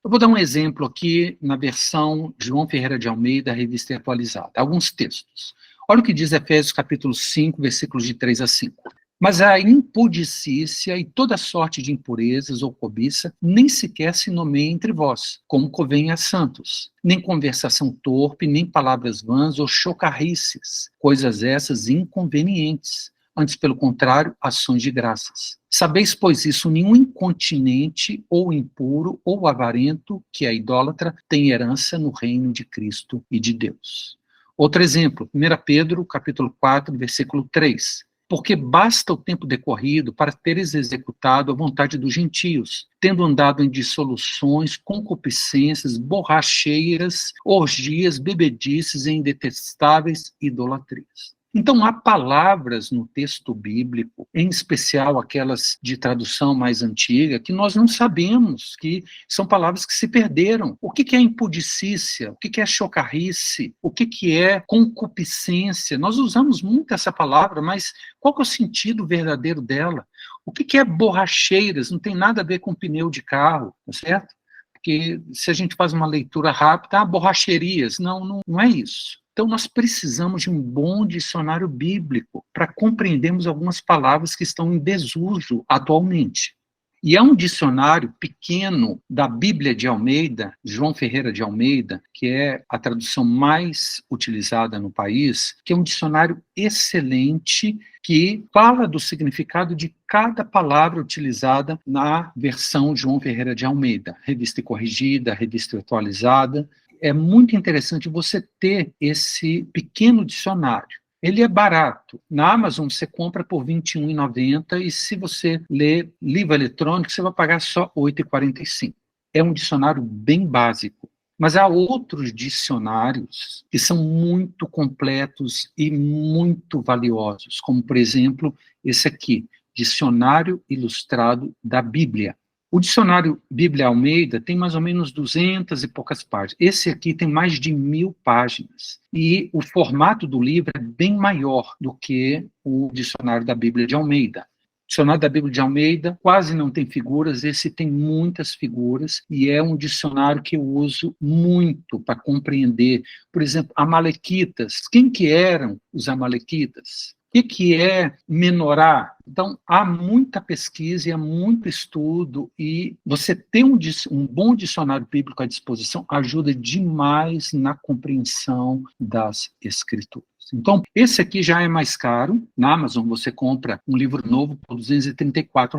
Eu vou dar um exemplo aqui na versão João Ferreira de Almeida, Revista e Atualizada, alguns textos. Olha o que diz Efésios capítulo 5, versículos de 3 a 5. Mas a impudicícia e toda sorte de impurezas ou cobiça nem sequer se nomeia entre vós, como convém a santos, nem conversação torpe, nem palavras vãs ou chocarrices, coisas essas inconvenientes, antes, pelo contrário, ações de graças. Sabeis, pois isso, nenhum incontinente, ou impuro, ou avarento, que é idólatra, tem herança no reino de Cristo e de Deus. Outro exemplo, 1 Pedro, capítulo 4, versículo 3. Porque basta o tempo decorrido para teres executado a vontade dos gentios, tendo andado em dissoluções, concupiscências, borracheiras, orgias, bebedices e indetestáveis idolatrias. Então, há palavras no texto bíblico, em especial aquelas de tradução mais antiga, que nós não sabemos, que são palavras que se perderam. O que é impudicícia? O que é chocarrice? O que é concupiscência? Nós usamos muito essa palavra, mas qual que é o sentido verdadeiro dela? O que é borracheiras? Não tem nada a ver com pneu de carro, tá certo? Porque se a gente faz uma leitura rápida, borracherias. Não é isso. Então, nós precisamos de um bom dicionário bíblico para compreendermos algumas palavras que estão em desuso atualmente. E há um dicionário pequeno da Bíblia de Almeida, João Ferreira de Almeida, que é a tradução mais utilizada no país, que é um dicionário excelente que fala do significado de cada palavra utilizada na versão João Ferreira de Almeida, revista e corrigida, revista e atualizada. É muito interessante você ter esse pequeno dicionário. Ele é barato. Na Amazon você compra por R$ 21,90 e se você ler livro eletrônico, você vai pagar só R$ 8,45. É um dicionário bem básico. Mas há outros dicionários que são muito completos e muito valiosos, como, por exemplo, esse aqui, Dicionário Ilustrado da Bíblia. O dicionário Bíblia Almeida tem mais ou menos 200 e poucas páginas. Esse aqui tem mais de 1.000 páginas. E o formato do livro é bem maior do que o dicionário da Bíblia de Almeida. O dicionário da Bíblia de Almeida quase não tem figuras, esse tem muitas figuras, e é um dicionário que eu uso muito para compreender, por exemplo, amalequitas. Quem que eram os amalequitas? O que é menorá? Então, há muita pesquisa e há muito estudo, e você ter um bom dicionário bíblico à disposição ajuda demais na compreensão das Escrituras. Então, esse aqui já é mais caro. Na Amazon você compra um livro novo por R$ 234.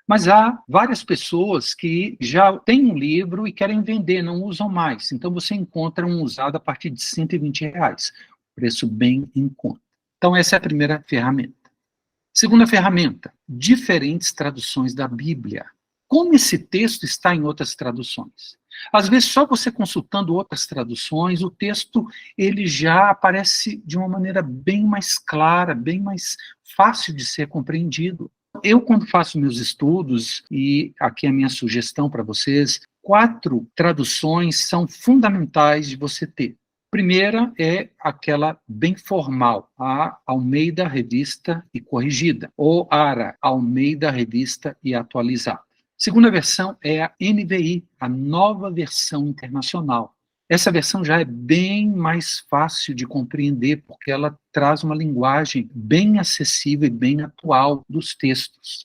Mas há várias pessoas que já têm um livro e querem vender, não usam mais. Então, você encontra um usado a partir de R$ 120. Preço bem em conta. Então, essa é a primeira ferramenta. Segunda ferramenta, diferentes traduções da Bíblia. Como esse texto está em outras traduções? Às vezes, só você consultando outras traduções, o texto ele já aparece de uma maneira bem mais clara, bem mais fácil de ser compreendido. Eu, quando faço meus estudos, e aqui a minha sugestão para vocês, 4 traduções são fundamentais de você ter. Primeira é aquela bem formal, a Almeida Revista e Corrigida, ou ARA, Almeida Revista e Atualizada. Segunda versão é a NVI, a Nova Versão Internacional. Essa versão já é bem mais fácil de compreender, porque ela traz uma linguagem bem acessível e bem atual dos textos.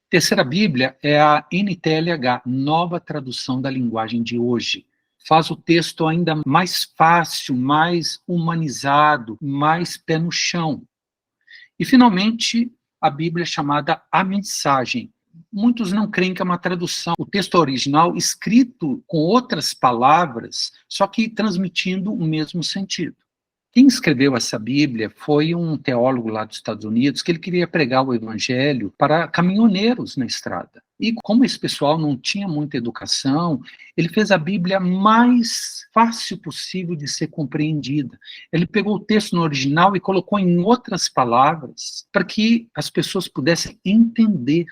Terceira Bíblia é a NTLH, Nova Tradução da Linguagem de Hoje. Faz o texto ainda mais fácil, mais humanizado, mais pé no chão. E, finalmente, a Bíblia é chamada A Mensagem. Muitos não creem que é uma tradução. O texto original escrito com outras palavras, só que transmitindo o mesmo sentido. Quem escreveu essa Bíblia foi um teólogo lá dos Estados Unidos que ele queria pregar o evangelho para caminhoneiros na estrada. E como esse pessoal não tinha muita educação, ele fez a Bíblia mais fácil possível de ser compreendida. Ele pegou o texto no original e colocou em outras palavras para que as pessoas pudessem entender.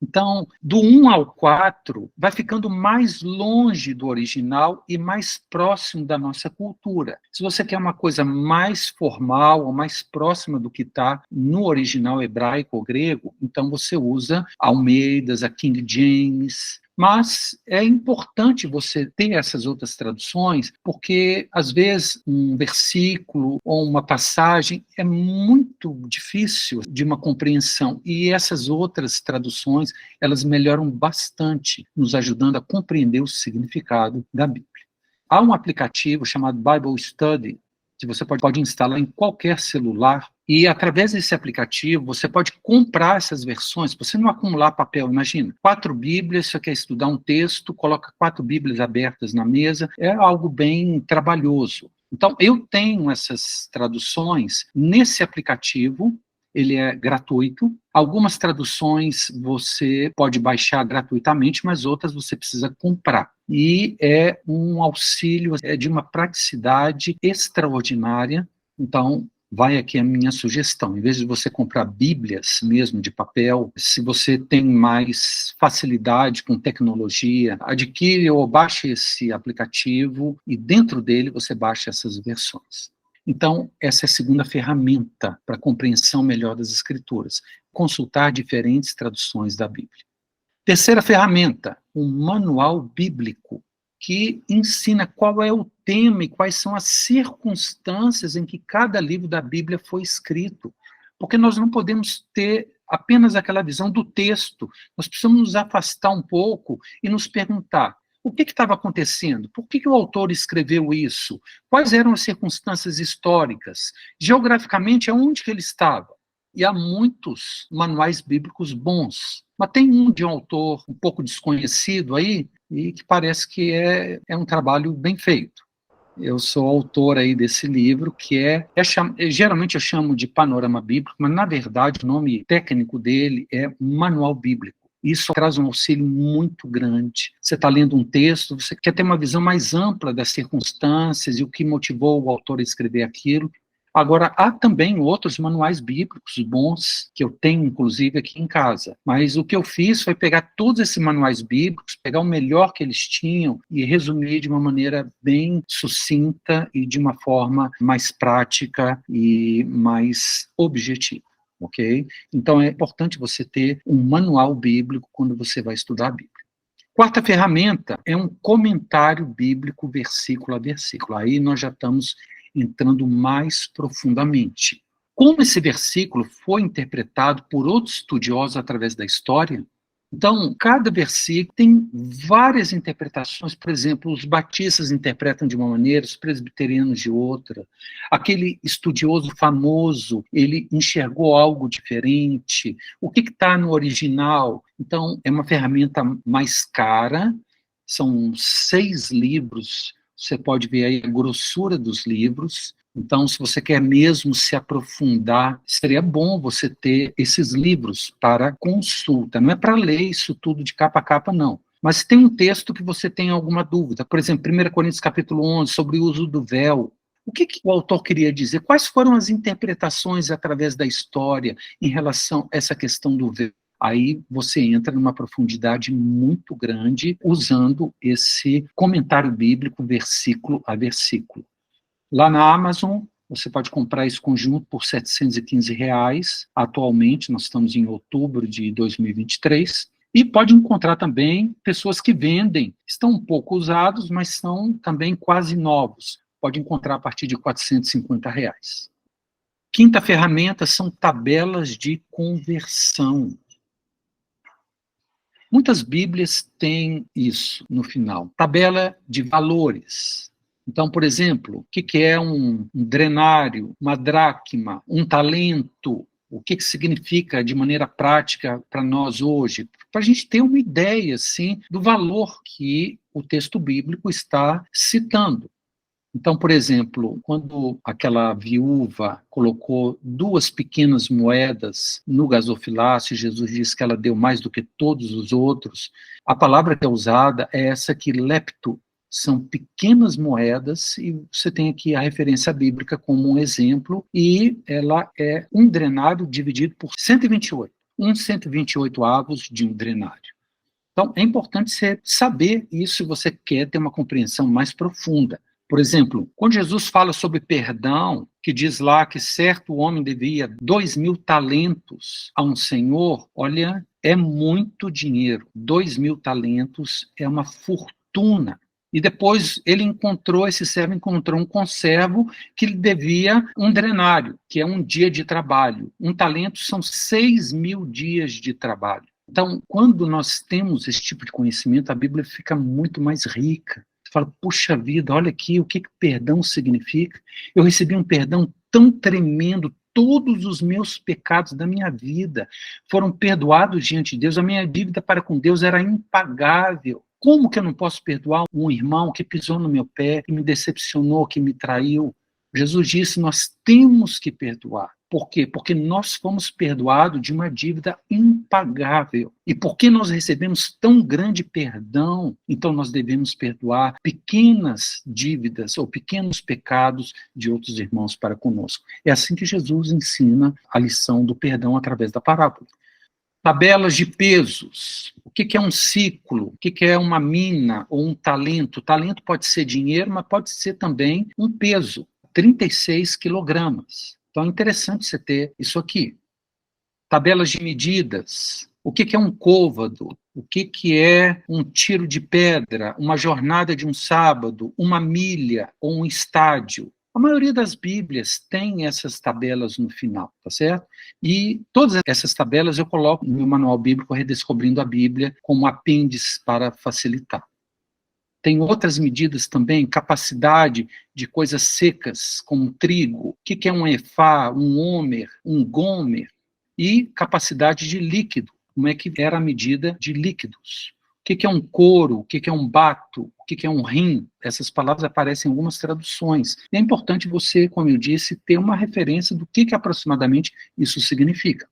Então, do 1 ao 4, vai ficando mais longe do original e mais próximo da nossa cultura. Se você quer uma coisa mais formal ou mais próxima do que está no original hebraico ou grego, então você usa Almeidas, a King James. Mas é importante você ter essas outras traduções, porque, às vezes, um versículo ou uma passagem é muito difícil de uma compreensão, e essas outras traduções, elas melhoram bastante, nos ajudando a compreender o significado da Bíblia. Há um aplicativo chamado Bible Study, que você pode instalar em qualquer celular, e através desse aplicativo você pode comprar essas versões, para você não acumular papel. Imagina, 4 Bíblias, você quer estudar um texto, coloca 4 Bíblias abertas na mesa, é algo bem trabalhoso. Então, eu tenho essas traduções nesse aplicativo, ele é gratuito. Algumas traduções você pode baixar gratuitamente, mas outras você precisa comprar. E é um auxílio, é de uma praticidade extraordinária. Então, vai aqui a minha sugestão. Em vez de você comprar Bíblias mesmo de papel, se você tem mais facilidade com tecnologia, adquire ou baixe esse aplicativo e dentro dele você baixa essas versões. Então, essa é a segunda ferramenta para a compreensão melhor das Escrituras, consultar diferentes traduções da Bíblia. Terceira ferramenta, um manual bíblico, que ensina qual é o tema e quais são as circunstâncias em que cada livro da Bíblia foi escrito. Porque nós não podemos ter apenas aquela visão do texto, nós precisamos nos afastar um pouco e nos perguntar: o que estava acontecendo? Por que o autor escreveu isso? Quais eram as circunstâncias históricas? Geograficamente, aonde que ele estava? E há muitos manuais bíblicos bons, mas tem um de um autor um pouco desconhecido aí, e que parece que é um trabalho bem feito. Eu sou autor aí desse livro, que geralmente eu chamo de Panorama Bíblico, mas na verdade o nome técnico dele é Manual Bíblico. Isso traz um auxílio muito grande. Você está lendo um texto, você quer ter uma visão mais ampla das circunstâncias e o que motivou o autor a escrever aquilo. Agora, há também outros manuais bíblicos bons, que eu tenho, inclusive, aqui em casa. Mas o que eu fiz foi pegar todos esses manuais bíblicos, pegar o melhor que eles tinham e resumir de uma maneira bem sucinta e de uma forma mais prática e mais objetiva. Ok? Então, é importante você ter um manual bíblico quando você vai estudar a Bíblia. Quarta ferramenta é um comentário bíblico, versículo a versículo. Aí nós já estamos entrando mais profundamente. Como esse versículo foi interpretado por outros estudiosos através da história, então, cada versículo tem várias interpretações. Por exemplo, os batistas interpretam de uma maneira, os presbiterianos de outra. Aquele estudioso famoso, ele enxergou algo diferente. O que está no original? Então, é uma ferramenta mais cara. São 6 livros. Você pode ver aí a grossura dos livros. Então, se você quer mesmo se aprofundar, seria bom você ter esses livros para consulta. Não é para ler isso tudo de capa a capa, não. Mas se tem um texto que você tem alguma dúvida, por exemplo, 1 Coríntios capítulo 11, sobre o uso do véu, o que o autor queria dizer? Quais foram as interpretações através da história em relação a essa questão do véu? Aí você entra numa profundidade muito grande usando esse comentário bíblico, versículo a versículo. Lá na Amazon, você pode comprar esse conjunto por R$ 715. Atualmente, nós estamos em outubro de 2023. E pode encontrar também pessoas que vendem. Estão um pouco usados, mas são também quase novos. Pode encontrar a partir de R$ 450. Quinta ferramenta são tabelas de conversão. Muitas Bíblias têm isso no final. Tabela de valores. Então, por exemplo, o que é um drenário, uma dracma, um talento? O que significa de maneira prática para nós hoje? Para a gente ter uma ideia, assim, do valor que o texto bíblico está citando. Então, por exemplo, quando aquela viúva colocou 2 pequenas moedas no gasofilácio, Jesus disse que ela deu mais do que todos os outros, a palavra que é usada é essa aqui, lepto, são pequenas moedas, e você tem aqui a referência bíblica como um exemplo, e ela é um drenário dividido por 128, 128 avos de um drenário. Então, é importante você saber isso se você quer ter uma compreensão mais profunda. Por exemplo, quando Jesus fala sobre perdão, que diz lá que certo homem devia 2.000 talentos a um senhor, olha, é muito dinheiro. 2.000 talentos é uma fortuna. E depois esse servo encontrou um conservo que lhe devia um drenário, que é um dia de trabalho. Um talento são 6.000 dias de trabalho. Então, quando nós temos esse tipo de conhecimento, a Bíblia fica muito mais rica. Você fala, puxa vida, olha aqui o que perdão significa. Eu recebi um perdão tão tremendo, todos os meus pecados da minha vida foram perdoados diante de Deus, a minha dívida para com Deus era impagável. Como que eu não posso perdoar um irmão que pisou no meu pé, que me decepcionou, que me traiu? Jesus disse, nós temos que perdoar. Por quê? Porque nós fomos perdoados de uma dívida impagável. E porque nós recebemos tão grande perdão, então nós devemos perdoar pequenas dívidas ou pequenos pecados de outros irmãos para conosco. É assim que Jesus ensina a lição do perdão através da parábola. Tabelas de pesos. O que é um ciclo? O que é uma mina ou um talento? Talento pode ser dinheiro, mas pode ser também um peso. 36 quilogramas. Então é interessante você ter isso aqui. Tabelas de medidas. O que é um côvado? O que é um tiro de pedra? Uma jornada de um sábado? Uma milha ou um estádio? A maioria das Bíblias tem essas tabelas no final, tá certo? E todas essas tabelas eu coloco no meu manual bíblico Redescobrindo a Bíblia como apêndice para facilitar. Tem outras medidas também, capacidade de coisas secas, como trigo. O que é um efá, um homer, um gomer? E capacidade de líquido. Como é que era a medida de líquidos? O que é um couro? O que é um bato? O que é um rim? Essas palavras aparecem em algumas traduções. E é importante você, como eu disse, ter uma referência do que aproximadamente isso significa.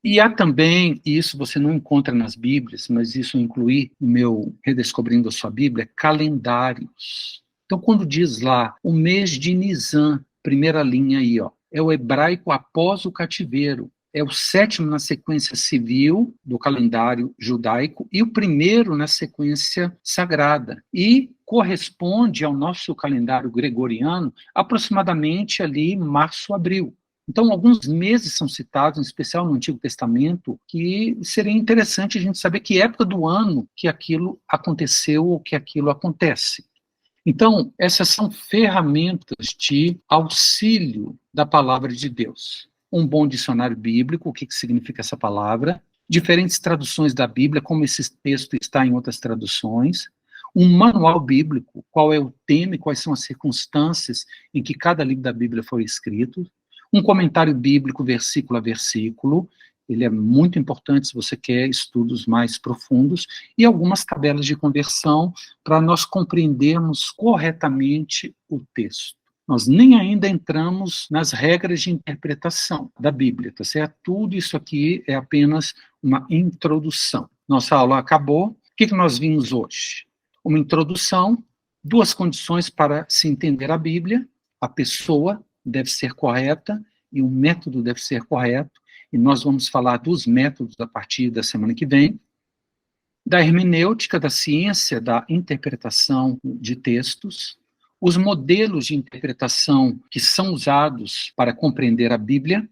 E há também, e isso você não encontra nas Bíblias, mas isso eu incluí no meu Redescobrindo a Sua Bíblia, calendários. Então, quando diz lá, o mês de Nisan, primeira linha aí, ó, é o hebraico após o cativeiro, é o 7º na sequência civil do calendário judaico e o 1º na sequência sagrada. E corresponde ao nosso calendário gregoriano aproximadamente ali março, abril. Então, alguns meses são citados, em especial no Antigo Testamento, que seria interessante a gente saber que época do ano que aquilo aconteceu ou que aquilo acontece. Então, essas são ferramentas de auxílio da palavra de Deus. Um bom dicionário bíblico, o que significa essa palavra, diferentes traduções da Bíblia, como esse texto está em outras traduções, um manual bíblico, qual é o tema e quais são as circunstâncias em que cada livro da Bíblia foi escrito, um comentário bíblico, versículo a versículo, ele é muito importante se você quer estudos mais profundos, e algumas tabelas de conversão para nós compreendermos corretamente o texto. Nós nem ainda entramos nas regras de interpretação da Bíblia, tá certo? Tudo isso aqui é apenas uma introdução. Nossa aula acabou. O que nós vimos hoje? Uma introdução, 2 condições para se entender a Bíblia, a pessoa deve ser correta e o método deve ser correto, e nós vamos falar dos métodos a partir da semana que vem, da hermenêutica, da ciência da interpretação de textos, os modelos de interpretação que são usados para compreender a Bíblia,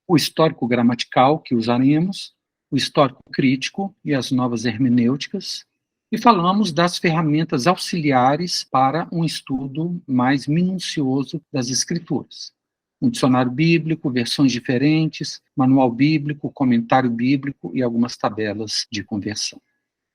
o histórico gramatical que usaremos, o histórico crítico e as novas hermenêuticas, e falamos das ferramentas auxiliares para um estudo mais minucioso das Escrituras. Um dicionário bíblico, versões diferentes, manual bíblico, comentário bíblico e algumas tabelas de conversão.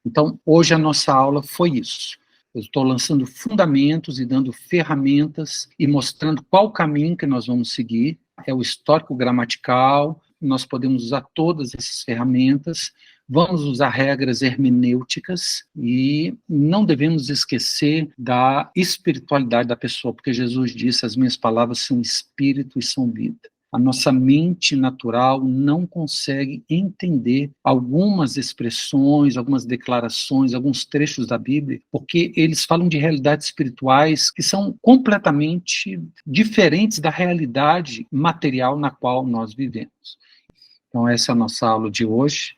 Então, hoje a nossa aula foi isso. Eu estou lançando fundamentos e dando ferramentas e mostrando qual caminho que nós vamos seguir. É o histórico gramatical, nós podemos usar todas essas ferramentas, vamos usar regras hermenêuticas e não devemos esquecer da espiritualidade da pessoa, porque Jesus disse, as minhas palavras são espírito e são vida. A nossa mente natural não consegue entender algumas expressões, algumas declarações, alguns trechos da Bíblia, porque eles falam de realidades espirituais que são completamente diferentes da realidade material na qual nós vivemos. Então, essa é a nossa aula de hoje.